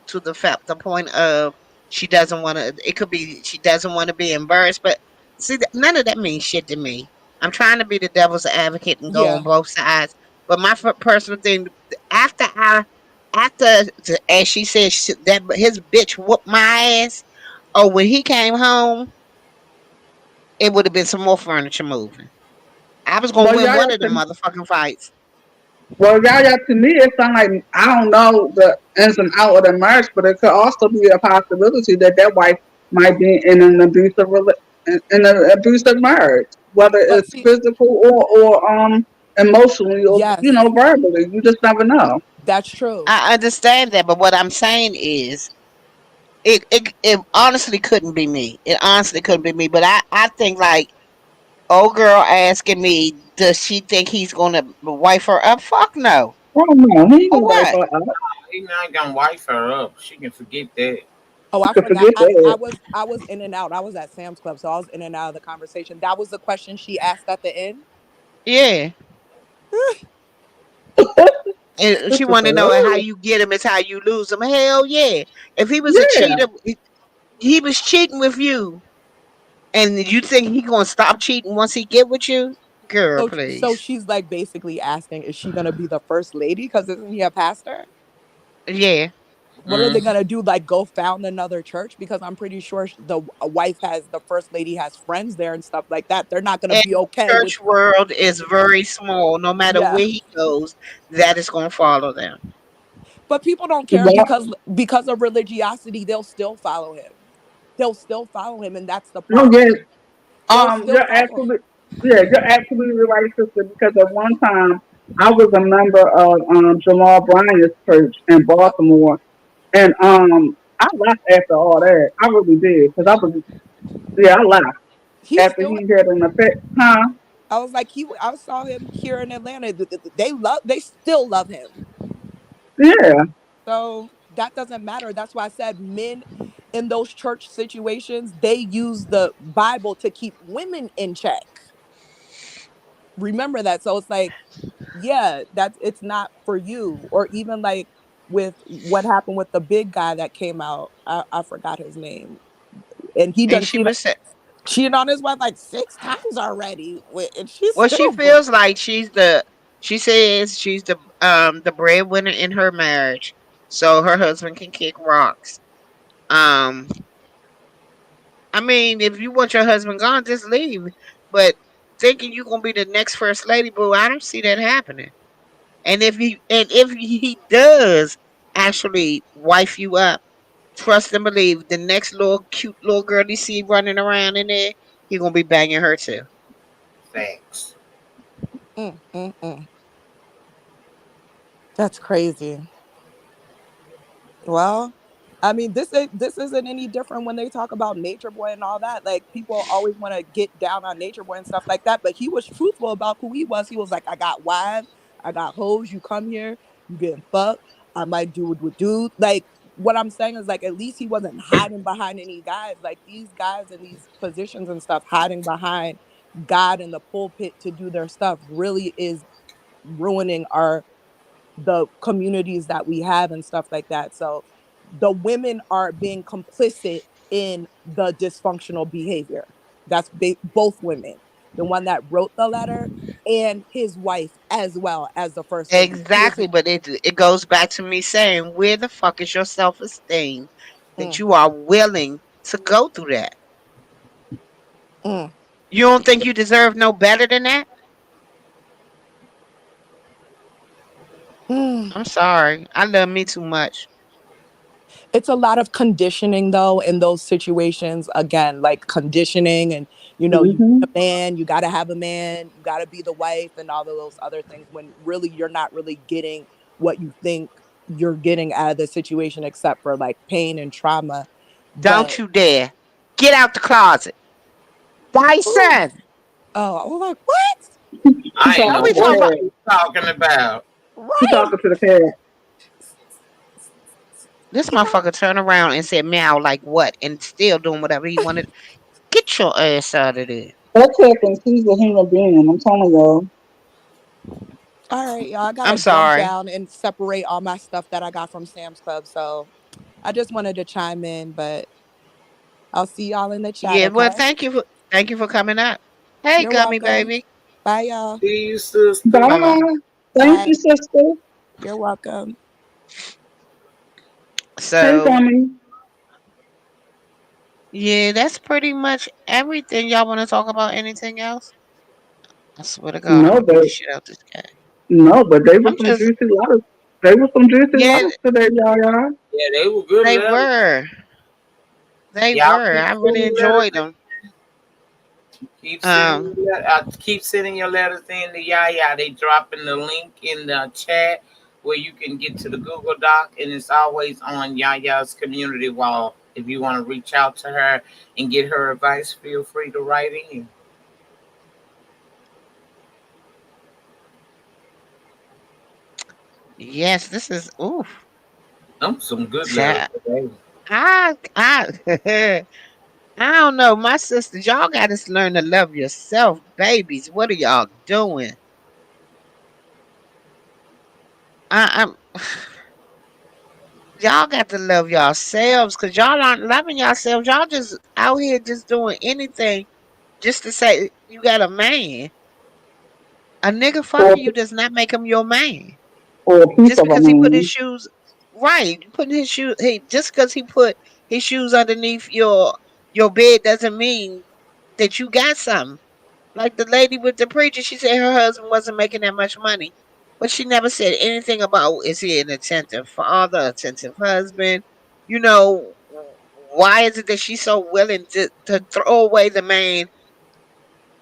to the point of she doesn't want to. It could be she doesn't want to be embarrassed, but see, none of that means shit to me. I'm trying to be the devil's advocate and go Yeah. on both sides, but my personal thing after as she said that his bitch whooped my ass. Oh, when he came home, it would have been some more furniture moving. I was gonna Well, win y'all, one of them motherfucking fights. to me, it sounds like I don't know the ins and out of the marriage, but it could also be a possibility that that wife might be in an in an abusive marriage, whether But it's see, physical or emotionally or yes, verbally. You just never know. that's true. I understand that, but what I'm saying is, it honestly couldn't be me. It honestly couldn't be me. But I think like old girl asking me, does she think he's gonna wife her up? Fuck no. I don't know. He ain't For gonna wipe what? her out. He not gonna wife her up. She can forget that. Oh, You I could forgot. forget I, I that. was I was in and out. I was at Sam's Club, so I was in and out of the conversation. That was the question she asked at the end. Yeah. And she wanted to know how Oh, you get him is how you lose him. Hell yeah. If he was a yeah. cheater, he was cheating with you, and you think he gonna stop cheating once he get with you? Girl, So please. she's like basically asking, is she gonna be the first lady? Because isn't he a pastor? Yeah. What are they Mm. gonna do? Like, go found another church? Because I'm pretty sure the first lady has friends there and stuff like that. They're not gonna And be okay with. church world is very small. No matter Yeah, where he goes, that is gonna follow them. but people don't care Yeah. because of religiosity. They'll still follow him. They'll still follow him, and that's the No, problem. yes. They'll still You're follow absolutely him. Yeah, you're absolutely right, sister. Because at one time I was a member of Jamal Bryant's church in Baltimore, and I laughed after all that. I really did because I was, yeah, I laughed He after still, he had an effect, huh? I was like, I saw him here in Atlanta. They still love him. Yeah, So that doesn't matter. That's why I said men in those church situations, they use the Bible to keep women in check. Remember that. So it's like, yeah, that's it's not for you. Or even like with what happened with the big guy that came out. I forgot his name. And he And done she was cheated on his wife like 6 times already. And she's well, she still broke. feels like she says she's the breadwinner in her marriage, so her husband can kick rocks. Um, I mean, if you want your husband gone, just leave. But thinking you gonna be the next first lady, boo, I don't see that happening. And if he does actually wife you up, trust and believe the next little cute little girl you see running around in there, he gonna be banging her too. Facts. Mm. That's crazy. Well, I mean, this isn't any different when they talk about Nature Boy and all that. Like people always want to get down on Nature Boy and stuff like that, but he was truthful about who he was. He was like, I got wives, I got hoes. You come here, you getting fucked. I might do it with dudes. Like what I'm saying is like at least he wasn't hiding behind any guys. Like these guys in these positions and stuff, hiding behind God in the pulpit to do their stuff really is ruining our the communities that we have and stuff like that. So the women are being complicit in the dysfunctional behavior. That's both women, the one that wrote the letter and his wife as well as the first lady. She is. Exactly, but it goes back to me saying, where the fuck is your self esteem that Mm, you are willing to go through that? mm, You don't think you deserve no better than that? mm. I'm sorry, I love me too much. It's a lot of conditioning though in those situations. Again, like conditioning, and you hmm, a man, you got to have a man, you got to be the wife and all of those other things when really you're not really getting what you think you're getting out of the situation except for like pain and trauma. Don't But you dare get out the closet, ooh, Dyson. oh, I was like, what? she I ain't talking Are know we to the what talking she about? cat. was talking about. She Right. talking to the cat. This motherfucker turned around and said meow like what, and still doing whatever he wanted. Get your ass out of there. That cat thinks she's a human being. I'm telling y'all. All right, y'all. I I'm gotta jump sorry. down and separate all my stuff that I got from Sam's Club. So I just wanted to chime in, but I'll see y'all in the chat, Yeah, well, okay? thank you for coming up. Hey, You're gummy welcome. baby. Bye, y'all. See you, sister. Bye bye. Bye. Thank Bye. you, sister. You're welcome. Hey, So dummy. yeah, that's pretty much everything. Y'all want to talk about anything else? I swear to God, I'm No, gonna beat but the shit out this guy. no, but they was I'm some just, juicy letters. They was some juicy yeah, letters today, y'all. Yeah, they were good they letters. were, they Y'all were. keep I really sending letters. enjoyed them. Keep Um, sending. Keep sending your letters in to Yaya. They dropping the link in the chat where you can get to the Google Doc, and it's always on Yaya's community wall. If you want to reach out to her and get her advice, feel free to write in. yes, this is oof. Them some good letters Chat. today. I I don't know. My sisters, y'all got to learn to love yourself, babies. What are y'all doing? I'm y'all got to love yourselves because y'all aren't loving yourselves. Y'all just out here just doing anything just to say you got a man. A nigga Or fucking you does not make him your man. or a piece Just of a because he put his man. shoes right, putting his shoes. Hey, just because he put his shoes underneath your bed doesn't mean that you got something. Like the lady with the preacher, she said her husband wasn't making that much money, but she never said anything about is he an attentive father, attentive husband. You know, why is it that she's so willing to throw away the man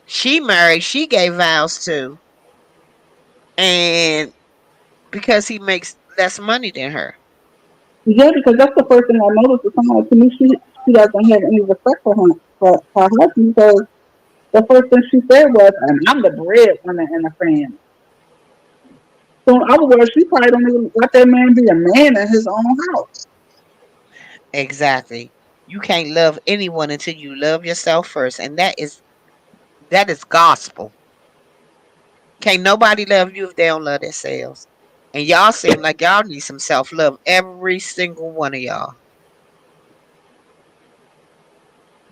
She married, she gave vows to, and because he makes less money than her. Yeah, because that's the first thing I noticed. With someone to me, she doesn't have any respect for her for her husband because the first thing she said was, "And I'm the breadwinner in the family." So in other words, she probably don't even let that man be a man in his own house. Exactly. You can't love anyone until you love yourself first, and that is gospel. Can't nobody love you if they don't love themselves. And y'all seem like y'all need some self love, every single one of y'all.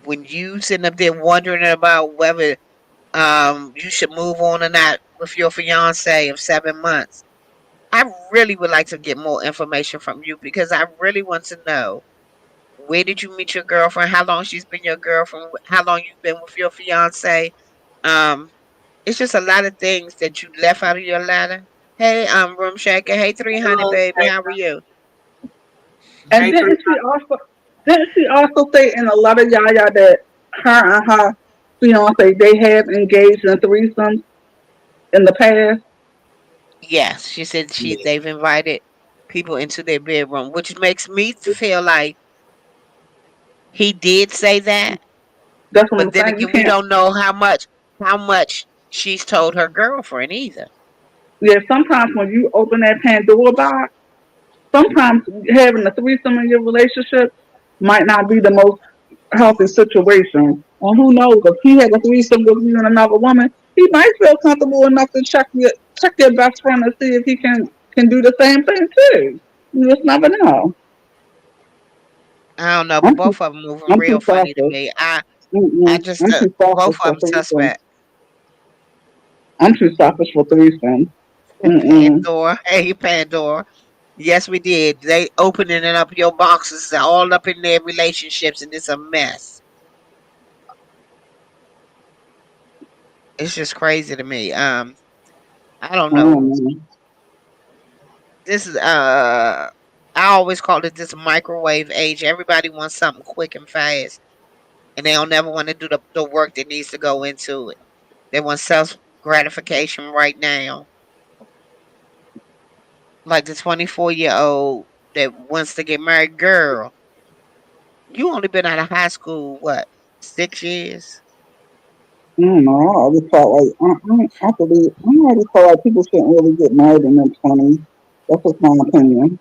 When you sitting up there wondering about whether you should move on or not with your fiance of 7 months, I really would like to get more information from you because I really want to know, where did you meet your girlfriend? How long she's been your girlfriend? How long you've been with your fiance? Um, it's just a lot of things that you left out of your letter. Hey, room shaker. Hey, 300, Hello, baby. How are Shaker. you? And Hey, three. didn't she also say in a lot of Yaya that her and her fiance they have engaged in threesomes in the past? Yes, she said Yeah. they've invited people into their bedroom, which makes me feel like he did say that. That's what But I'm then saying. You again, we can't. don't know how much she's told her girlfriend either. Yeah, sometimes when you open that Pandora box, sometimes having a threesome in your relationship might not be the most healthy situation. And who knows if he had a threesome with you and another woman, he might feel comfortable enough to check your best friend and see if he can do the same thing too. You just never know. I don't know, but I'm too both of them moving I'm too real funny to selfish. me. I Mm-mm. just I'm too both selfish of for them threesome. suspect. I'm too selfish for threesome. Mm-mm. Pandora, hey Pandora. Yes, we did. They opening it up your boxes all up in their relationships, and it's a mess. It's just crazy to me. I don't I know. don't know. This is I always call it this microwave age. Everybody wants something quick and fast, and they don't never want to do the work that needs to go into it. They want self gratification right now. Like the 24-year-old that wants to get married. Girl, you only been out of high school, what, 6 years? I don't know. I always felt like I always felt like people shouldn't really get married in their 20s. That's just my opinion.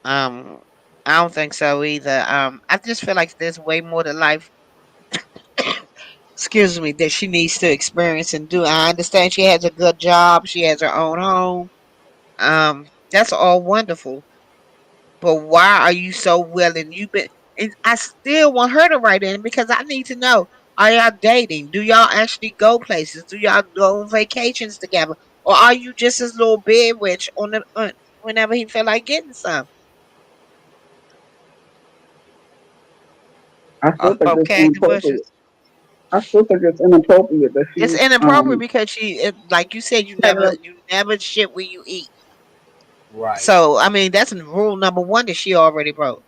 Um, I don't think so either. I just feel like there's way more to life, excuse me, that she needs to experience and do. I understand she has a good job, she has her own home. That's all wonderful. But why are you so willing? You've been, and I still want her to write in because I need to know: are y'all dating? Do y'all actually go places? Do y'all go on vacations together, or are you just his little bed witch whenever he feel like getting some? I still think it's Okay, the inappropriate. bushes. I still think it's inappropriate that It's she's inappropriate because like you said, having a you never shit where you eat. Right. So I mean, that's rule number one that she already broke.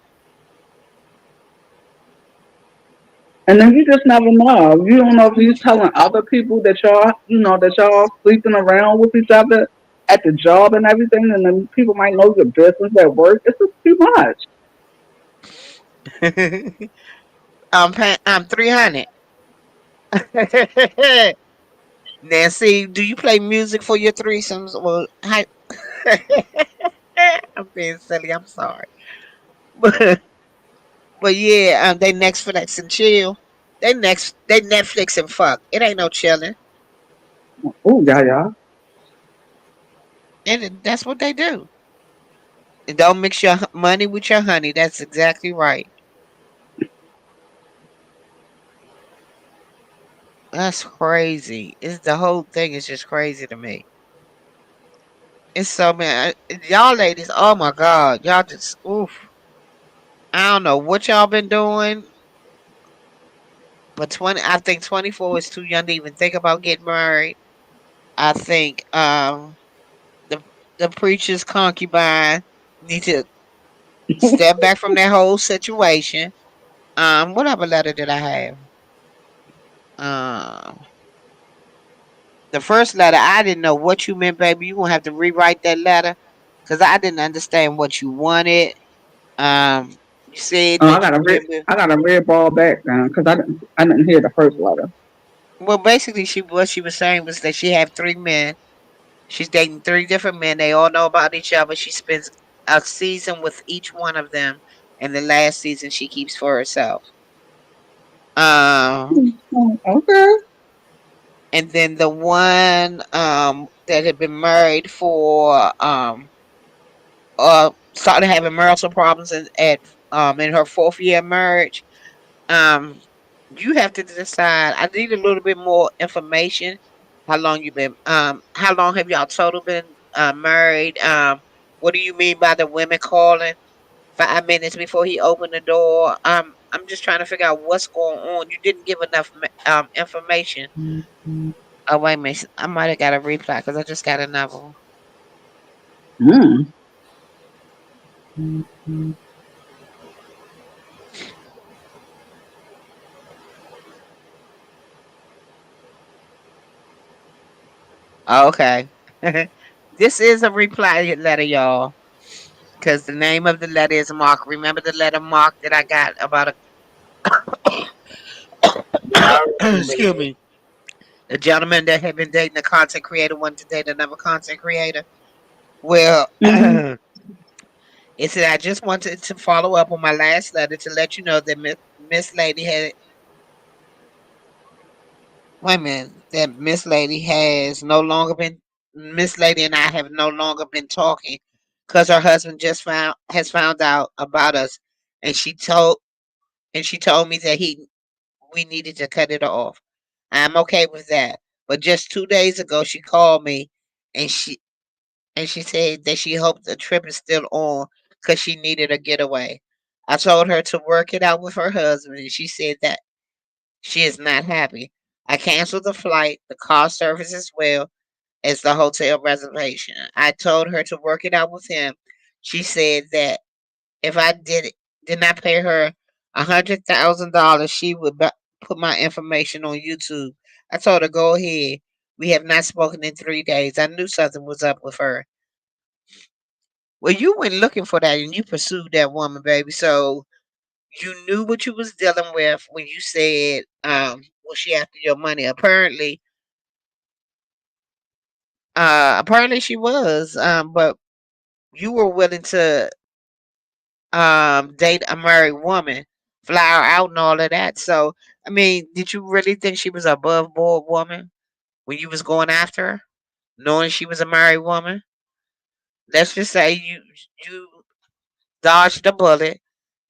and then you just never know. You don't know if he's telling other people that y'all sleeping around with each other at the job and everything, and then people might know your business at work. It's just too much. I'm 300. Nancy, do you play music for your threesomes? Well, I'm being silly. I'm sorry, but yeah, they Netflix and chill. They Netflix and fuck. It ain't no chilling, Oh yeah, yeah. and that's what they do. And don't mix your money with your honey. That's exactly right. That's crazy. It's the whole thing is just crazy to me. It's so man, y'all ladies. Oh my god, y'all just oof. I don't know what y'all been doing, but 20. I think 24 is too young to even think about getting married. I think the preacher's concubine need to step back from that whole situation. What other letter did I have? Um, the first letter, I didn't know what you meant, baby. You gonna have to rewrite that letter because I didn't understand what you wanted. You said Oh, that you been with. I got a red ball background because I didn't hear the first letter. Well, basically, she what she was saying was that she had three men. She's dating three different men. They all know about each other. She spends a season with each one of them, and the last season she keeps for herself. Um, Oh, okay. and then the one that had been married for started having marital problems in her fourth year of marriage. Um, you have to decide. I need a little bit more information. How long have y'all total been married? What do you mean by the women calling 5 minutes before he opened the door? I'm just trying to figure out what's going on. You didn't give enough information. Oh wait a minute, I might have got a reply because I just got another one. Mm. Oh, okay. This is a reply letter, y'all. Because the name of the letter is Mark. Remember the letter Mark that I got about Yeah, I remember excuse that. me, a gentleman that had been dating a content creator wanted to date another content creator. Well, Mm-hmm. it said I just wanted to follow up on my last letter to let you know that Miss Lady had wait a minute that Miss Lady has no longer been Miss Lady and I have no longer been talking because her husband just found out about us, and she told me that he we needed to cut it off. I'm okay with that. But just 2 days ago, she called me, and she said that she hoped the trip is still on because she needed a getaway. I told her to work it out with her husband, and she said that she is not happy. I canceled the flight, the car service as well as the hotel reservation. I told her to work it out with him. She said that if I did not pay her $100,000, she would put my information on YouTube. I told her go ahead. We have not spoken in 3 days. I knew something was up with her. Well, you went looking for that and you pursued that woman, baby. So you knew what you was dealing with when you said, was she after your money? Apparently she was. But you were willing to date a married woman, fly her out and all of that. So I mean, did you really think she was a above board woman when you was going after her, knowing she was a married woman? Let's just say you dodged the bullet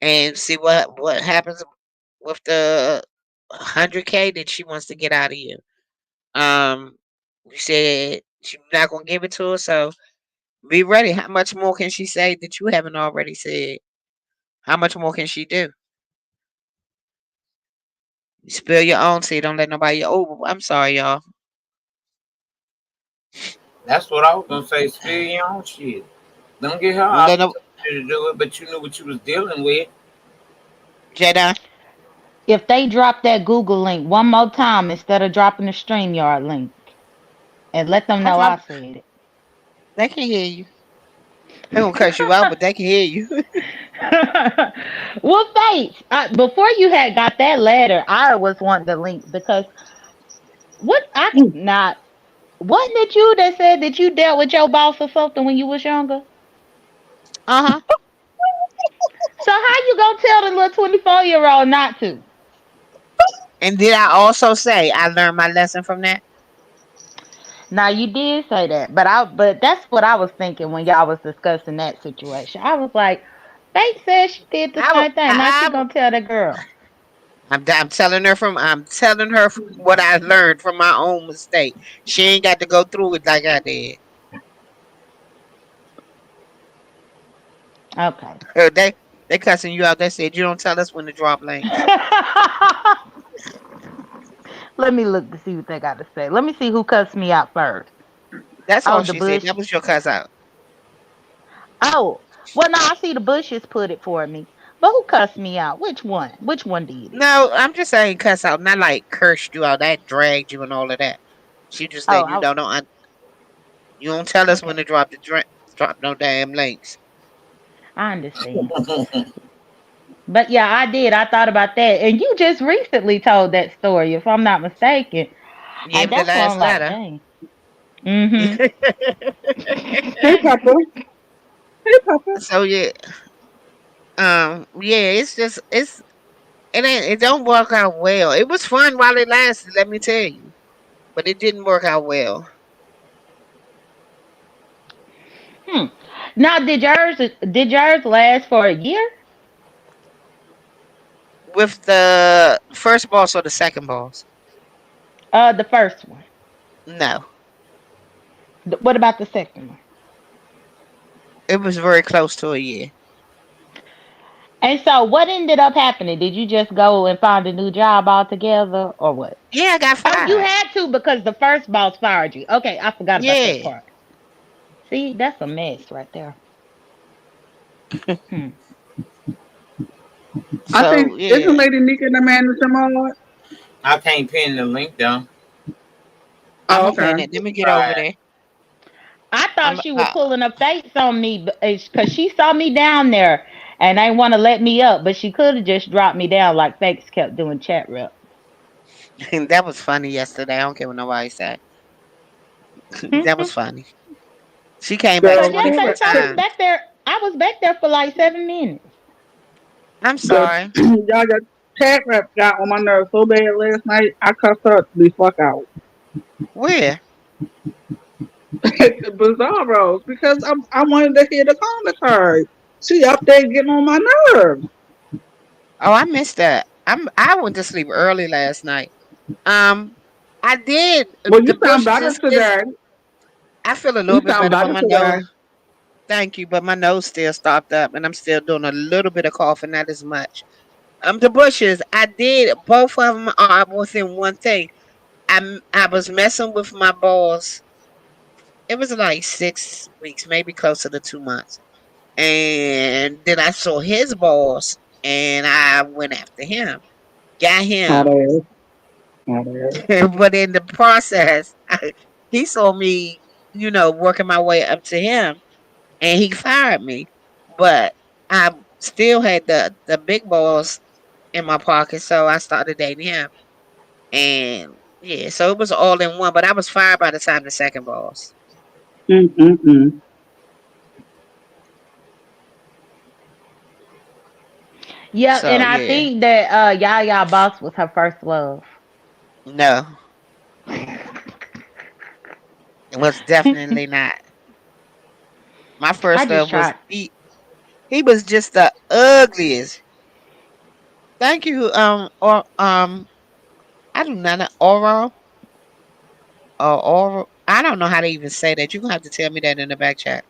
and see what happens with the 100K that she wants to get out of you. Um, you said she's not gonna give it to her, so be ready. How much more can she say that you haven't already said? How much more can she do? You spill your own tea. Don't let nobody. Oh, I'm sorry, y'all. That's what I was gonna say. Spill your own shit. Don't get her Don't let no opportunity to do it, but you knew what you was dealing with. Jedi. If they drop that Google link one more time instead of dropping the StreamYard link, and let them I know I drop. said it. They can hear you. They gonna cut you out, but they can hear you. Well, thanks. Before you had got that letter, I was wanting the link because what I Mm. not wasn't it you that said that you dealt with your boss or something when you was younger? Uh huh. So how you gonna tell the little 24-year-old not to? And did I also say I learned my lesson from that? Now you did say that, but that's what I was thinking when y'all was discussing that situation. I was like, Faith said she did the I, w- same thing. Now she I, gonna tell the girl. I'm telling her what I learned from my own mistake. She ain't got to go through it like I did. Okay. They cussing you out. They said you don't tell us when to drop links. Let me look to see what they got to say. Let me see who cussed me out first. That's Oh, all the she said. That Bushes. was your cuss out. Oh, well, no, I see the Bushes put it for me. But who cussed me out? Which one? Which one did it? No, I'm just saying cuss out, not like cursed you out. That dragged you and all of that. She just Oh, letting you know, you don't tell us when okay. to drop no damn links. I understand. But yeah, I did. I thought about that. And you just recently told that story, if I'm not mistaken. Yeah, And the that's why last I'm like, letter. dang. Mm-hmm. Hey, Papa. Hey, Papa. So yeah, yeah, it don't work out well. It was fun while it lasted, let me tell you, but it didn't work out well Hmm. Now, did yours last for a year? with the first boss or the second boss. The first one. No, What about the second one? it was very close to a year. And so, what ended up happening? Did you just go and find a new job altogether, or what? Yeah, I got Oh, you fired. had to because the first boss fired you. Okay, I forgot about that Yeah, part. See, that's a mess right there. Hmm. I think so isn't yeah, Lady Nika the manager mod? I can't pin the link though. I'm Oh, gonna okay. pin it. Let me get over Right. there. I thought I'm she was pulling a face on me because she saw me down there and ain't want to let me up, but she could have just dropped me down like Fakes kept doing chat rep. that was funny yesterday. I don't care what nobody say. That was funny. She came back Cause Girl, 24 yesterday I was times. back there. I was back there for like 7 minutes. I'm girl, sorry. y'all got tag rap got on my nerves so bad last night. I cussed her the fuck out. Where? Bizarros, because I wanted to hear the commentary. She up there getting on my nerves. Oh, I missed that. I went to sleep early last night. Um, I did. Well, you The sound bushes better is still. today. I feel a You little bit sound better, but better my today. nose. Thank you, but my nose still stopped up, and I'm still doing a little bit of coughing, not as much. The bushes. I did. Both of them are within one thing. I was messing with my balls. It was like 6 weeks, maybe closer to 2 months, and then I saw his balls, and I went after him, got Hot him. ass. Hot ass. But in the process, he saw me, working my way up to him, and he fired me. But I still had the big balls in my pocket, so I started dating him. And yeah, so it was all in one. But I was fired by the time the second balls. Mm-mm-mm. Yep, and So I yeah, think that Yaya Boss was her first love. no, it was definitely not. My I first just love was tried. he. He was just the ugliest. Thank you. Or I do not know oral or oral. I don't know how to even say that. You're gonna have to tell me that in the back chat.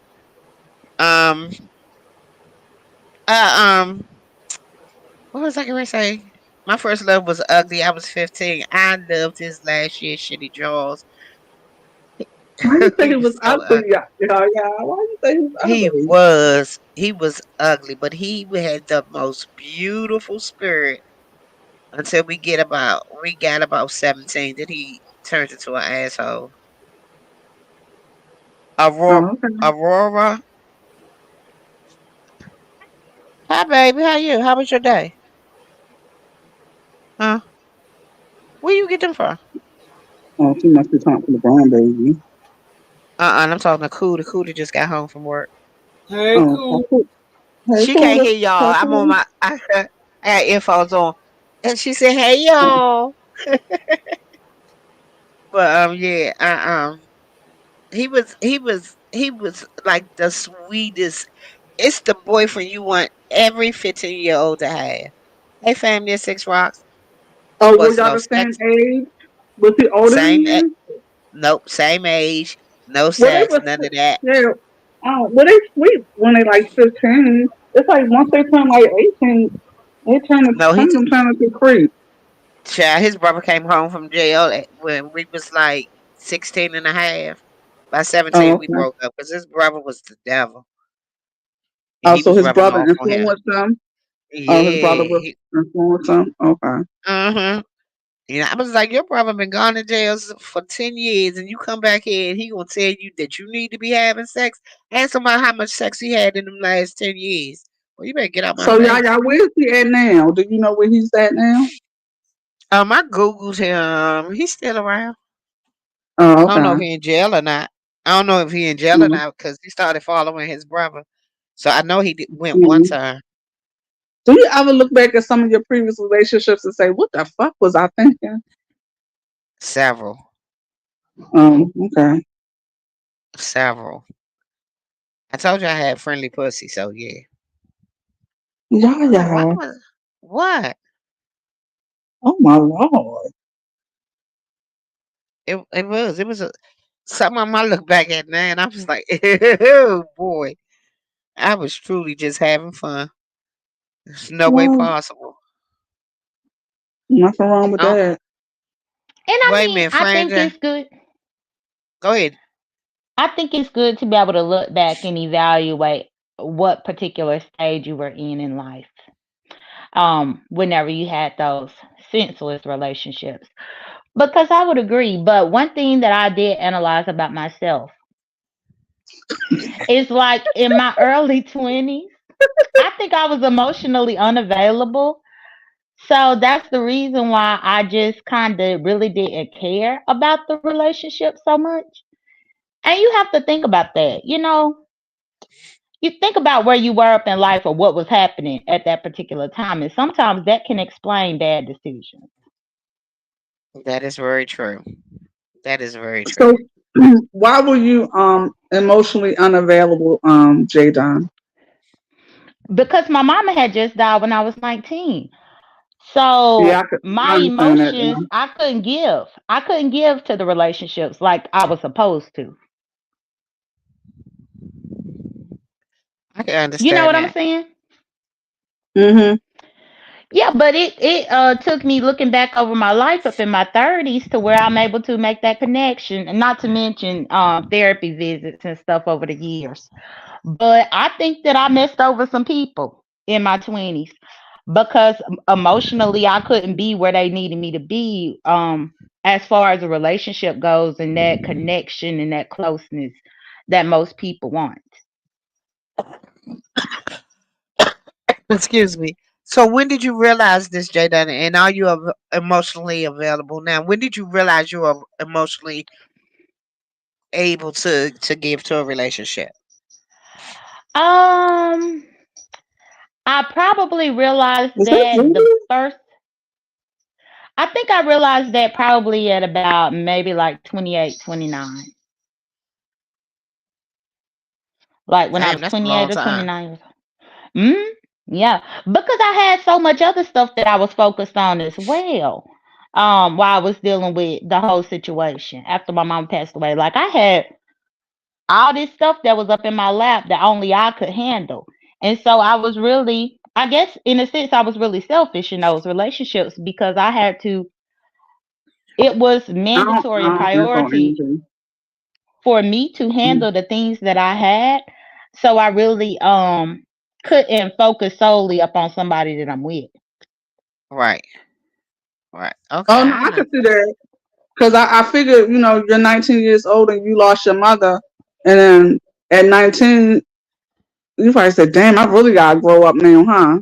Um. Um. What was I gonna say? My first love was ugly. I was 15. I loved his last year shitty jaws. Why you say He he was was so ugly, ugly. y'all? Why you say he was He ugly? was. He was ugly, but he had the most beautiful spirit until we got about 17. Then he turned into an asshole. Aurora. Oh, okay. Aurora. Hi, baby. How you? How was your day? Huh? Where you get them from? Oh, she must be talking to the brown baby. I'm talking to Cootie. Cootie just got home from work. Hey, Oh, cool. Papu. Hey, She can't Puda. hear y'all. I'm on Papu. my. I got earphones on, and she said, "Hey, y'all." But yeah. He was like the sweetest. It's the boyfriend you want every 15-year-old to have. Hey, family of Six Rocks. Oh, were Was y'all no the same sex. age? Was he older than Same. you? Nope. Same age. No Well, they sex. was, None of that. yeah. Oh, well, they sweet when they like 15. It's like once they turn like 18, they turn to, No, some of them turn into creep. child, his brother came home from jail when we was like 16 and a half. By Oh, 17, we okay. broke up because his brother was the devil. And Oh, he so was his rubbing brother off on him. influenced them. Oh, his brother Yeah. was influencing him. Okay. Uh-huh. I was like, your brother been gone to jail for 10 years, and you come back here, and he gonna tell you that you need to be having sex. Ask him about how much sex he had in them last 10 years. Well, you better get out my So face. y'all, where's he at now? Do you know where he's at now? I googled him. He's still around. Oh, I don't know if okay. he in jail or not. I don't know if he in jail or Mm-hmm. not because he started following his brother. So I know went one Mm-hmm. time. Do you ever look back at some of your previous relationships and say, "What the fuck was I thinking?" Several, Okay. several. I told you I had friendly pussy, so yeah. Yeah, I'm like, why yeah. was what? Oh my lord. It was a some of them I look back at now and I was like, oh boy, I was truly just having fun. There's no way Well, possible. nothing wrong with Oh, that. And I wait a mean, minute, friend. Go ahead. I think it's good to be able to look back and evaluate what particular stage you were in life. Whenever you had those senseless relationships. Because I would agree, but one thing that I did analyze about myself is like in my early 20s, I think I was emotionally unavailable. So that's the reason why I just kind of really didn't care about the relationship so much. And you have to think about that. You think about where you were up in life or what was happening at that particular time. And sometimes that can explain bad decisions. That is very true. That is very true. So, why were you emotionally unavailable, Jadon? Because my mama had just died when I was 19. Yeah, So I my understand that emotions, now. I couldn't give. I couldn't give to the relationships like I was supposed to. I can You know understand what I'm that. saying? Mm-hmm. Yeah, but it took me looking back over my life up in my 30s to where I'm able to make that connection, and not to mention therapy visits and stuff over the years. But I think that I messed over some people in my 20s because emotionally I couldn't be where they needed me to be as far as a relationship goes and that connection and that closeness that most people want. Excuse me. So when did you realize this, Jada? And are you emotionally available now? When did you realize you were emotionally able to give to a relationship? Um I probably realized Is that that the Judy? first I think I realized that probably at about maybe like 28, 29. Like when I Damn, was that's a 28 long or time. 29 years old. Yeah, because I had so much other stuff that I was focused on as well. While I was dealing with the whole situation after my mom passed away. Like I had all this stuff that was up in my lap that only I could handle. And so I was really, I guess in a sense I was really selfish in those relationships because I had to, it was mandatory and That's on priority Angie. for me to handle the things that I had. So I really couldn't focus solely upon somebody that I'm with. Right. Right. Okay. Oh no, I can see that because I figured, you're 19 years old and you lost your mother, and then at 19, you probably said, "Damn, I really gotta grow up now, huh?"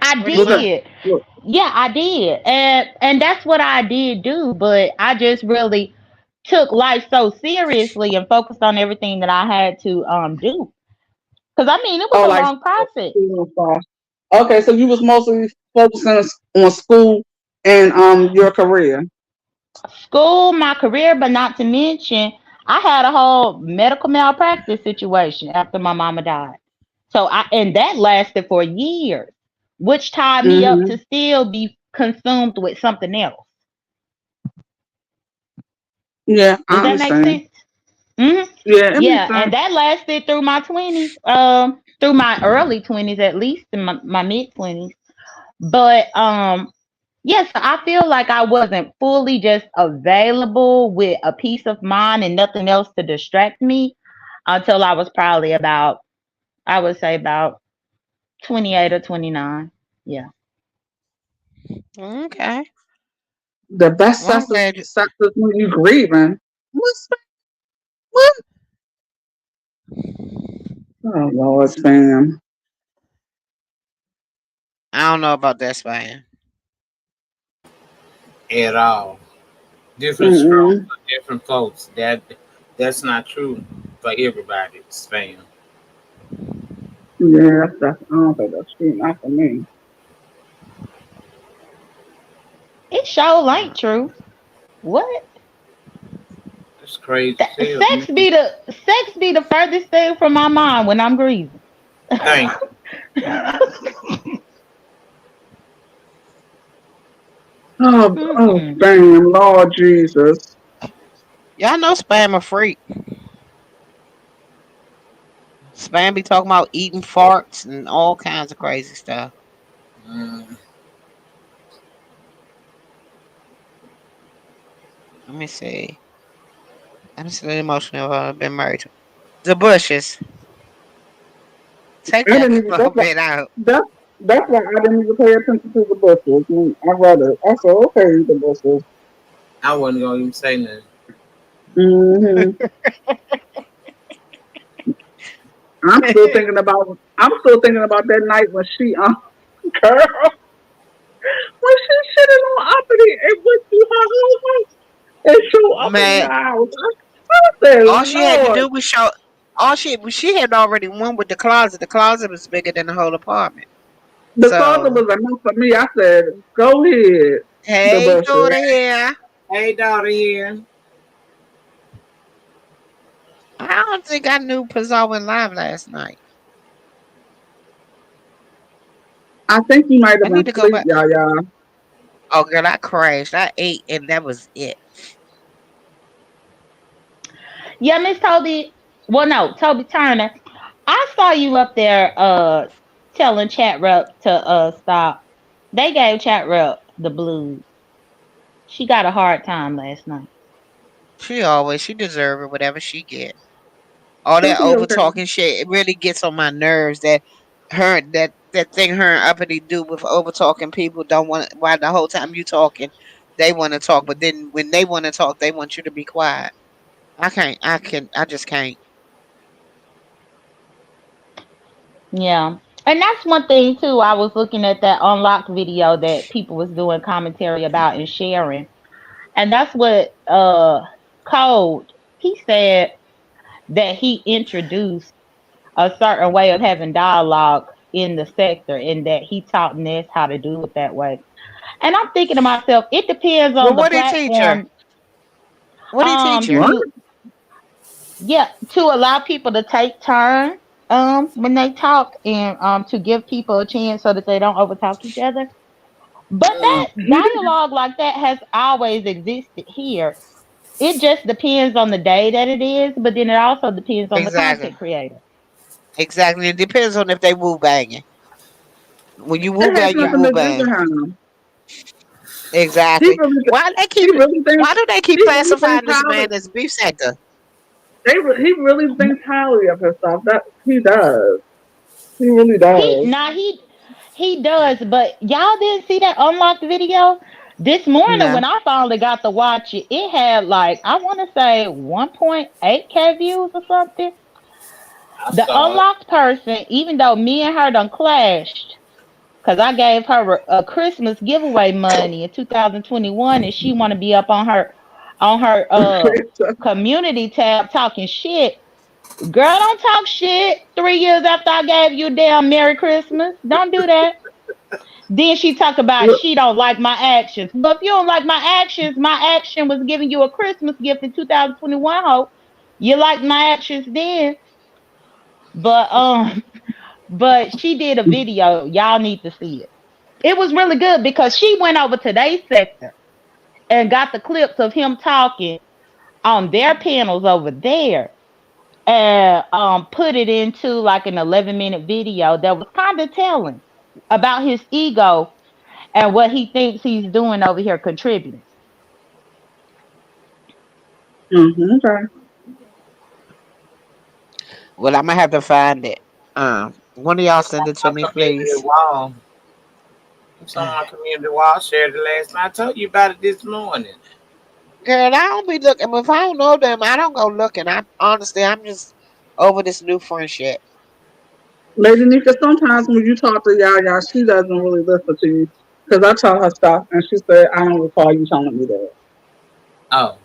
I What do you Was that? mean? did. Yeah, I did. And that's what I did do, but I just really took life so seriously and focused on everything that I had to do. Cuz I mean, it was Oh, a like long process. school and stuff. Okay, so you was mostly focusing on school and your career. School, my career, but not to mention I had a whole medical malpractice situation after my mama died. So I and that lasted for years, which tied me up to Hmm. still be consumed with something else. Yeah, Does I that make understand. sense? Hmm. Yeah, it makes Yeah, and sense. that lasted through my 20s, through my early 20s at least, in my mid 20s. But yes, I feel like I wasn't fully just available with a peace of mind and nothing else to distract me until I was probably about, I would say about 28 or 29. Yeah. Okay. The best Well, I'm glad. sex is when you grieving. What's What? oh Lord, Spam. I don't know about that spying. at all. Different strokes Mm-mm. for different folks. That's not true for everybody. Spam. Yeah, I don't think that's true. Not for me. It sure ain't true. What? That's crazy as hell to me. Sex be the furthest thing from my mind when I'm grieving. Thank you. Oh, Mm-mm. Spam, Lord Jesus. Y'all know spam a freak. Spam be talking about eating farts and all kinds of crazy stuff. Mm, Let me see. I'm still emotional. I've been married. The bushes. Take I that didn't even. comment out. That's that's why I didn't even pay attention to the bushes. I read it. I said, okay, the bushes. I wasn't gonna even say nothing. Hmm. I'm still thinking about that night when she girl when she shitted on uppity and went through her whole house and showed uppity Man, house. I said, all she had to Lord, do was show. All she had already won with the closet. The closet was bigger than the whole apartment. the closet So, was enough for me. I said, go ahead, the hey, bushes. daughter here. Hey, daughter here. I don't think I knew Pizzo went live last night. I think he might I have need been to go asleep, back. y'all. Oh, girl, I crashed. I ate, and that was it. Yeah, Miss Toby. Well, no, Toby Turner. I saw you up there telling chat rep to stop. They gave chat rep the blues. She got a hard time last night. She deserve it, whatever she get. All She'll that be over okay. talking shit, it really gets on my nerves that thing her and Uppity do with over talking people don't want why the whole time you talking, they want to talk, but then when they want to talk, they want you to be quiet. I just can't. Yeah. And that's one thing too. I was looking at that unlocked video that people was doing commentary about and sharing. And that's what Code, he said that he introduced a certain way of having dialogue in the sector and that he taught Ness how to do it that way. And I'm thinking to myself, it depends Well, on the what did he teach her? platform. What did he teach her? What? To yeah, to allow people to take turn when they talk and to give people a chance so that they don't overtalk each other. But Mm, that dialogue like that has always existed here. It just depends on the day that it is, but then it also depends on the Exactly, content creator. exactly. It depends on if they woo banging. When you woo It has bang, you nothing woo to do bang. with him. He Exactly. really, Why they he keep? really thinks, Why do they keep he really thinks classifying this highly. man as beef sector? He really thinks highly of himself. That he does. He really He does. now he does, but y'all didn't see that unlocked video this morning No. when I finally got to watch it. It had like I want to say 1.8K views or something. I The saw it. unlocked person, even though me and her done clashed, because I gave her a Christmas giveaway money in 2021, and she want to be up on her community tab talking shit. Girl, don't talk shit 3 years after I gave you a damn Merry Christmas. Don't do that. Then she talk about Look, she don't like my actions. But if you don't like my actions, my action was giving you a Christmas gift in 2021. Hope you liked my actions then. But but she did a video. Y'all need to see it. It was really good because she went over to their sector and got the clips of him talking on their panels over there and put it into like an 11-minute video that was kind of telling about his ego and what he thinks he's doing over here contributing. okay. Well, I'm gonna have to find it. One of y'all It's send on it to my me, community please. wall. It's on my community wall. I shared it last night. I told you about it this morning. Girl, I don't be looking. If I don't know them, I don't go looking. I honestly, I'm just over this new friendship. Lady Nika, sometimes when you talk to Yaya, she doesn't really listen to you. Because I tell her stuff and she said, I don't recall you telling me that. Oh,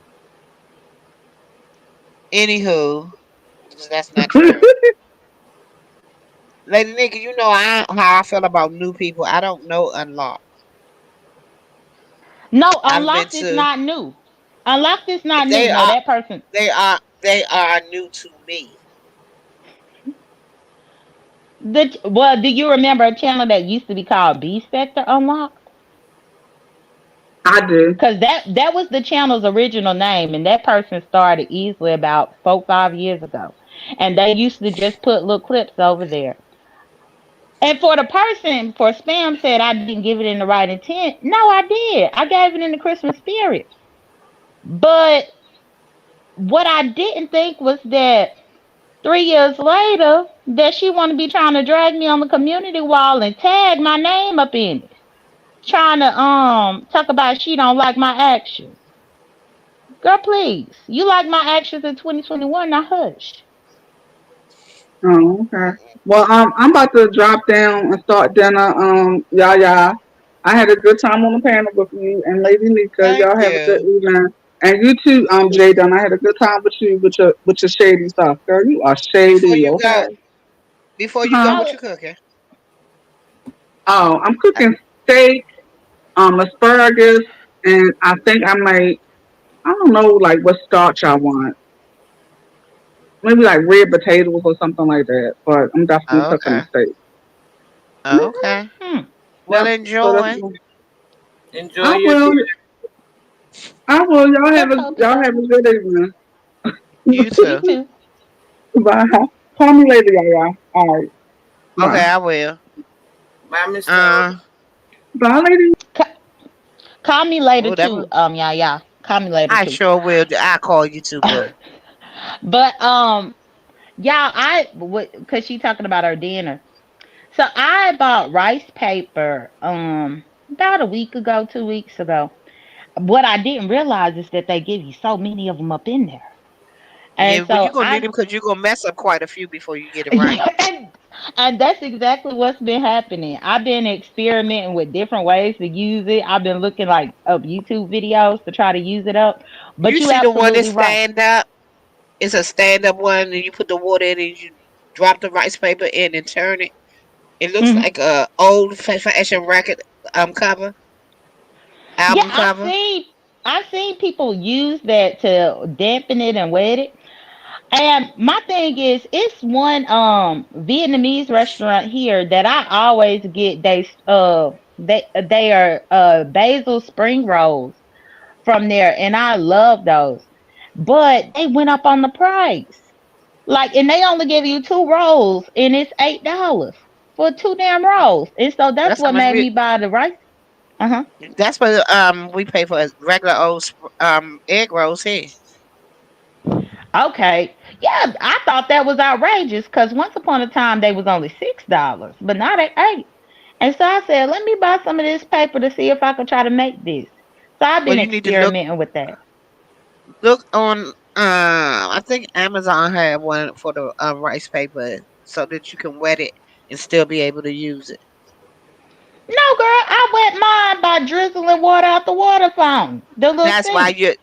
Anywho, that's not true. Lady Nikki, you know how I feel about new people. I don't know Unlock. No, I've been unlocked is to not new. Unlocked is not new. they No, are that person. they are new to me. Well, do you remember a channel that used to be called B Spectre Unlocked? I do. Cause that was the channel's original name, and that person started easily about 4 5 years ago, and they used to just put little clips over there. And for the person for spam said I didn't give it in the right intent. No, I did. I gave it in the Christmas spirit. But what I didn't think was that 3 years later that she want to be trying to drag me on the community wall and tag my name up in it, trying to talk about she don't like my actions. Girl, please. You like my actions in 2021, now hush. Oh, okay. Well, I'm about to drop down and start dinner. Yaya, I had a good time on the panel with you and Lady Nika. Thank Y'all have a good you. evening. And you too, Jaden. I had a good time with you with your shady stuff, girl. You are Before shady, you okay? go, before you go, Huh? what Oh, you cooking? Oh, I'm Uh, cooking steak, asparagus, and I think I might. I don't know, like what starch I want. Maybe like red potatoes or something like that. But I'm definitely cooking a okay, steak. okay. hmm. Well, Yep. So that's. enjoy. enjoy I your will. dinner. I will. Y'all have Let's a hope y'all so. have a good evening. You You too. too. Bye. Call me later, y'all. All right. Okay, Bye. I will. Bye, Miss Toad. Uh, Bye, lady. Ca- Call me later too. whatever. Yeah, yeah. Call me later I too. sure will. I call you too, boo. But yeah, cause she talking about her dinner. So I bought rice paper about a week ago, 2 weeks ago. What I didn't realize is that they give you so many of them up in there. And Yeah, but so you're gonna need them because you're gonna mess up quite a few before you get it right. yeah, and that's exactly what's been happening. I've been experimenting with different ways to use it. I've been looking like up YouTube videos to try to use it up. But You you see the one that absolutely right. stand up? It's a stand up one, and you put the water in, and you drop the rice paper in and turn it. It looks Mhm. like a old fashioned record cover, Yeah, album cover. I've seen people use that to dampen it and wet it. And my thing is, it's one Vietnamese restaurant here that I always get. They are basil spring rolls from there, and I love those. But they went up on the price, like, and they only give you two rolls, and it's $8 for two damn rolls. And so that's That's how what much made me buy the rice. Uh huh. That's what we pay for a regular old egg rolls here. Okay. Yeah, I thought that was outrageous because once upon a time they was only $6, but now they 8. And so I said, let me buy some of this paper to see if I can try to make this. So I've Well, been you need to experimenting with that. look on. I think Amazon had one for the rice paper so that you can wet it and still be able to use it. No, girl, I wet mine by drizzling water out the water fountain, the little That's why sink. you.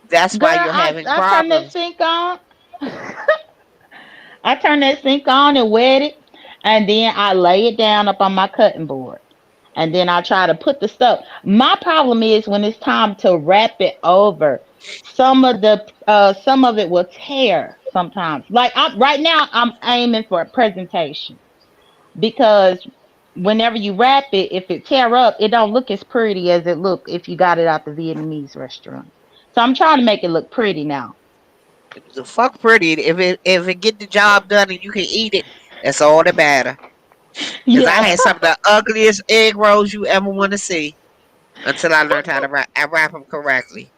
That's Girl, why you're I, having I turned that problems. sink on. I turn that sink on and wet it, and then I lay it down up on my cutting board. And then I try to put the stuff. My problem is when it's time to wrap it over, some of it will tear sometimes. Like right now, I'm aiming for a presentation because whenever you wrap it, if it tear up, it don't look as pretty as it look if you got it out the Vietnamese restaurant. So I'm trying to make it look pretty now. The fuck pretty. If it get the job done and you can eat it, that's all that matter. Cause I Yeah. had some of the ugliest egg rolls you ever want to see until I learned how to wrap them correctly.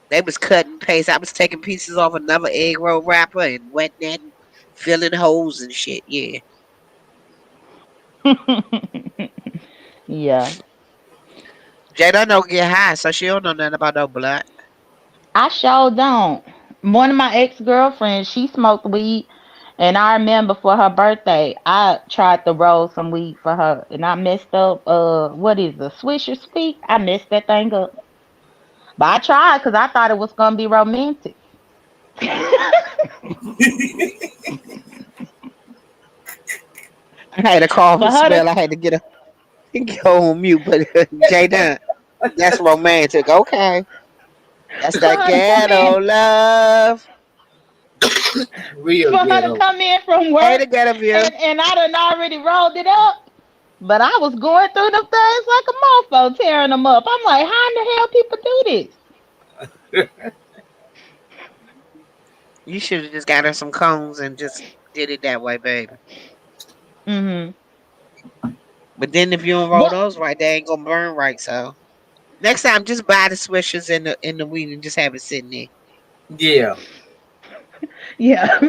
They was cutting paste. I was taking pieces off another egg roll wrapper and wetting that and filling holes and shit. Yeah. Yeah. Jada don't get high, so she don't know nothing about no blood. I sure don't. One of my ex girlfriends, she smoked weed, and I remember for her birthday, I tried to roll some weed for her, and I messed up. What is the Swisher Sweet? I messed that thing up, but I tried because I thought it was gonna be romantic. I had a cough For and her to smell. I had to get a go on mute, but Jada, that's romantic. Okay, that's for that her to come in ghetto love. Real for her to ghetto. come in from Hey, work, the ghetto view. and I done already rolled it up. But I was going through them things like a mofo, tearing them up. I'm like, how in the hell people do this? You should have just got her some cones and just did it that way, baby. Hmm. But then if you don't roll What? those right, they ain't gonna burn right. So next time, just buy the swishers in the weed and just have it sitting there. Yeah. Yeah.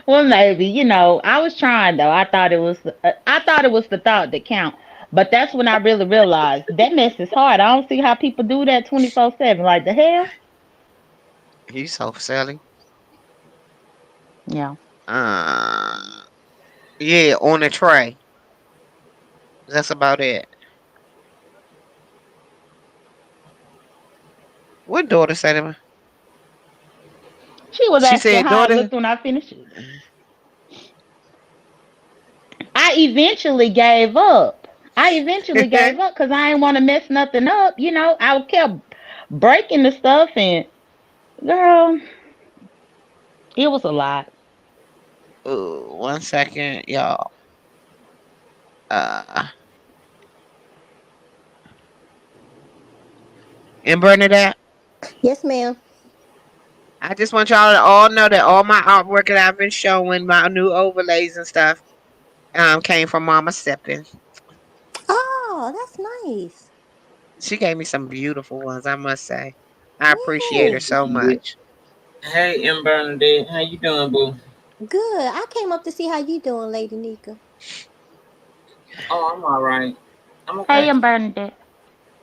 Well, maybe. I was trying though. I thought it was the thought that count. But that's when I really realized that mess is hard. I don't see how people do that 24/7. Like the hell? He's so silly. Yeah. Uh, yeah, on a tray. That's about it. What daughter said to me? She was She asking said, how I daughter. looked when I finished it. I eventually gave up. Because I didn't want to mess nothing up. I kept breaking the stuff, and girl, it was a lot. Ooh, 1 second, y'all. Uh, and Bernadette, Yes, ma'am. I just want y'all to all know that all my artwork that I've been showing, my new overlays and stuff, came from Mama Steppin'. Oh, that's nice. She gave me some beautiful ones, I must say. I appreciate her Yes. so much. Hey, M. Bernadette, how you doing, boo? Good. I came up to see how you doing, Lady Nika. Oh, I'm all right. I'm Hey, okay. I'm Bernadette.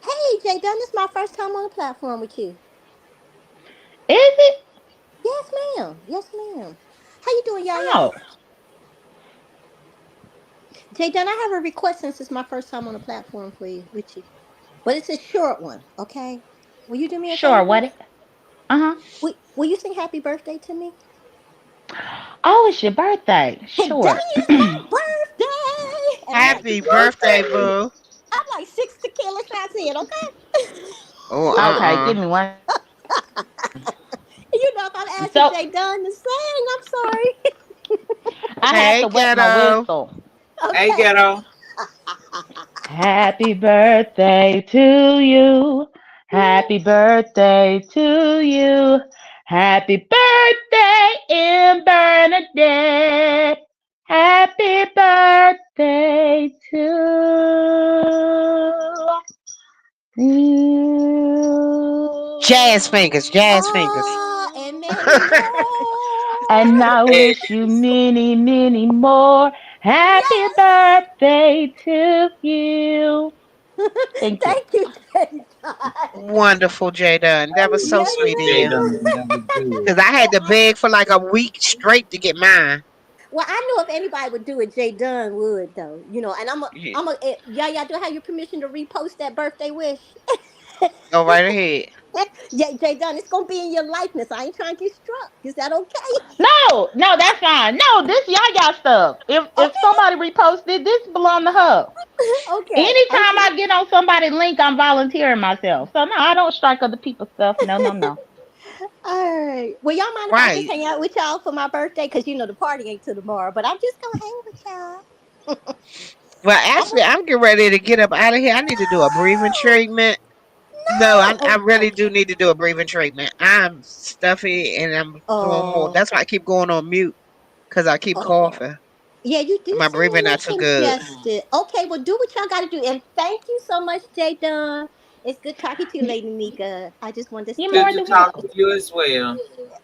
Hey, Jay Dunn, this is my first time on the platform with you. Is it? Yes, ma'am. Yes, ma'am. How you doing, Yaya? Oh, Jay Dunn, I have a request since it's my first time on the platform for you with you. But it's a short one, okay? Will you do me a sure. favor? What? Uh-huh. Will you sing happy birthday to me? Oh, it's your birthday. Today Sure. is my birthday, and happy Happy birthday, birthday. boo. I'm like six tequila shots in, okay? Oh, Okay, give me one second. If I'm asking So, Jay Dunn to sing, I'm sorry. I had hey, to wet my ghetto. whistle. Hey, Okay. ghetto. Happy birthday to you. Happy birthday to you. Happy birthday, in Bernadette. Happy birthday to Jazz fingers, you. jazz fingers. And many And more. I wish you Yes. many, many more. Happy Yes. birthday to you. Thank you. Thank you, Jay Dunn. Wonderful, Jada. That That was was so Yes, good, sweet of Jay you. ma'am. Dunn. That was good. Because I had to beg for like a week straight to get mine. Well, I know if anybody would do it, Jay Dunn would, though. And Yeah, yeah, yeah. Do I have your permission to repost that birthday wish? go right ahead. Yeah, Jay Dunn, it's gonna be in your likeness. I ain't trying to get struck. Is that okay? No, no, that's fine. No, this Yaya stuff. If somebody reposted, this belong to her. Okay, Anytime okay. I get on somebody's link, I'm volunteering myself. So no, I don't strike other people's stuff. No, no, no. All right. Well, y'all mind if I just Right. hang out with y'all for my birthday? Because the party ain't till tomorrow, but I'm just gonna hang with y'all. Well, I'm actually, I'm getting ready to get up out of here. I need to do a breathing treatment. No, I no. really do Okay. need to do a breathing treatment. I'm stuffy and I'm doing more. Oh, That's why I keep going on mute because I keep oh. coughing. Yeah, you do My sound breathing a not little too good. congested. Okay, well, do what y'all got to do. And thank you so much, Jay Dunn. It's good talking to you, Y- Lady Nika. I just wanted to You're say Good more to than talk that. to welcome. you as well.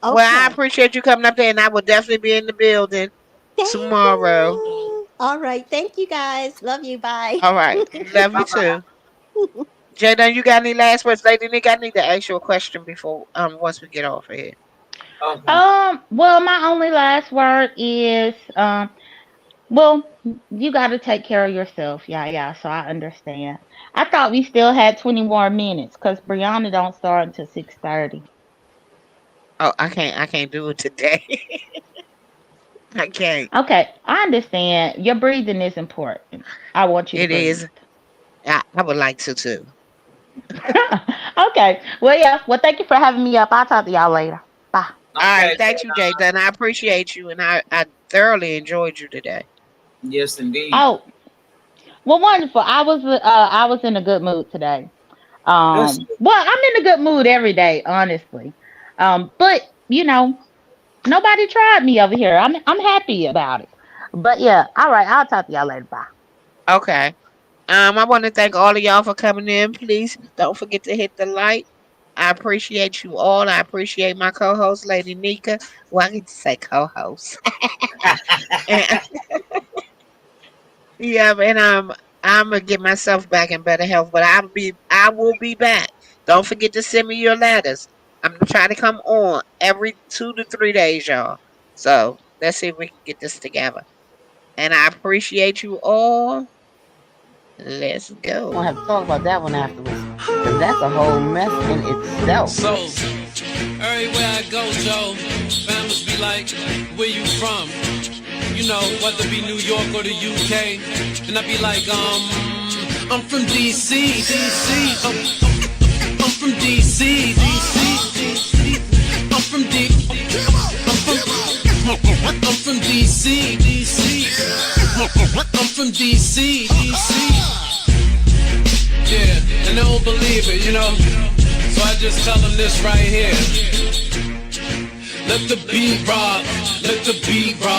Well, I Okay. appreciate you coming up there, and I will definitely be in the building Thank tomorrow. you. All right. Thank you guys. Love you. Bye. All right. Love you too. Jada, you got any last words? Lady Nick, I need to ask you a question before once we get off of here. Okay. Well, my only last word is well, you got to take care of yourself. Yeah, yeah. So I understand. I thought we still had 20 more minutes because Brianna don't start until 6:30. Oh, I can't do it today. I can't. Okay, I understand. Your breathing is important. I want you to It breathe. is. I would like to too. Okay. Well, yeah. Well, thank you for having me up. I'll talk to y'all later. Bye. All right, Okay, thank you, Jada, and I appreciate you, and I thoroughly enjoyed you today. yes, indeed. Oh, well, wonderful. I was in a good mood today. That's Well, I'm in a good mood every day, honestly. But you know, nobody tried me over here. I'm happy about it. But yeah, all right. I'll talk to y'all later. Bye. Okay. I want to thank all of y'all for coming in. Please don't forget to hit the like. I appreciate you all. I appreciate my co-host, Lady Nika. Well, I get to say co-host. And, yeah, and I'm gonna get myself back in better health, but I will be back. Don't forget to send me your letters. I'm gonna try to come on every 2 to 3 days, y'all. So let's see if we can get this together. And I appreciate you all. Let's We're gonna go. have to talk about that one afterwards, because that's a whole mess in itself. So, everywhere I go, Joe, families be like, where you from? You know, whether it be New York or the UK. And I be like, I'm from DC, DC. I'm from DC, DC. I'm from D. I'm from DC, DC. I'm from DC, DC. Yeah, and they don't believe it, you know. So I just tell them this right here. Let the beat rock, let the beat rock.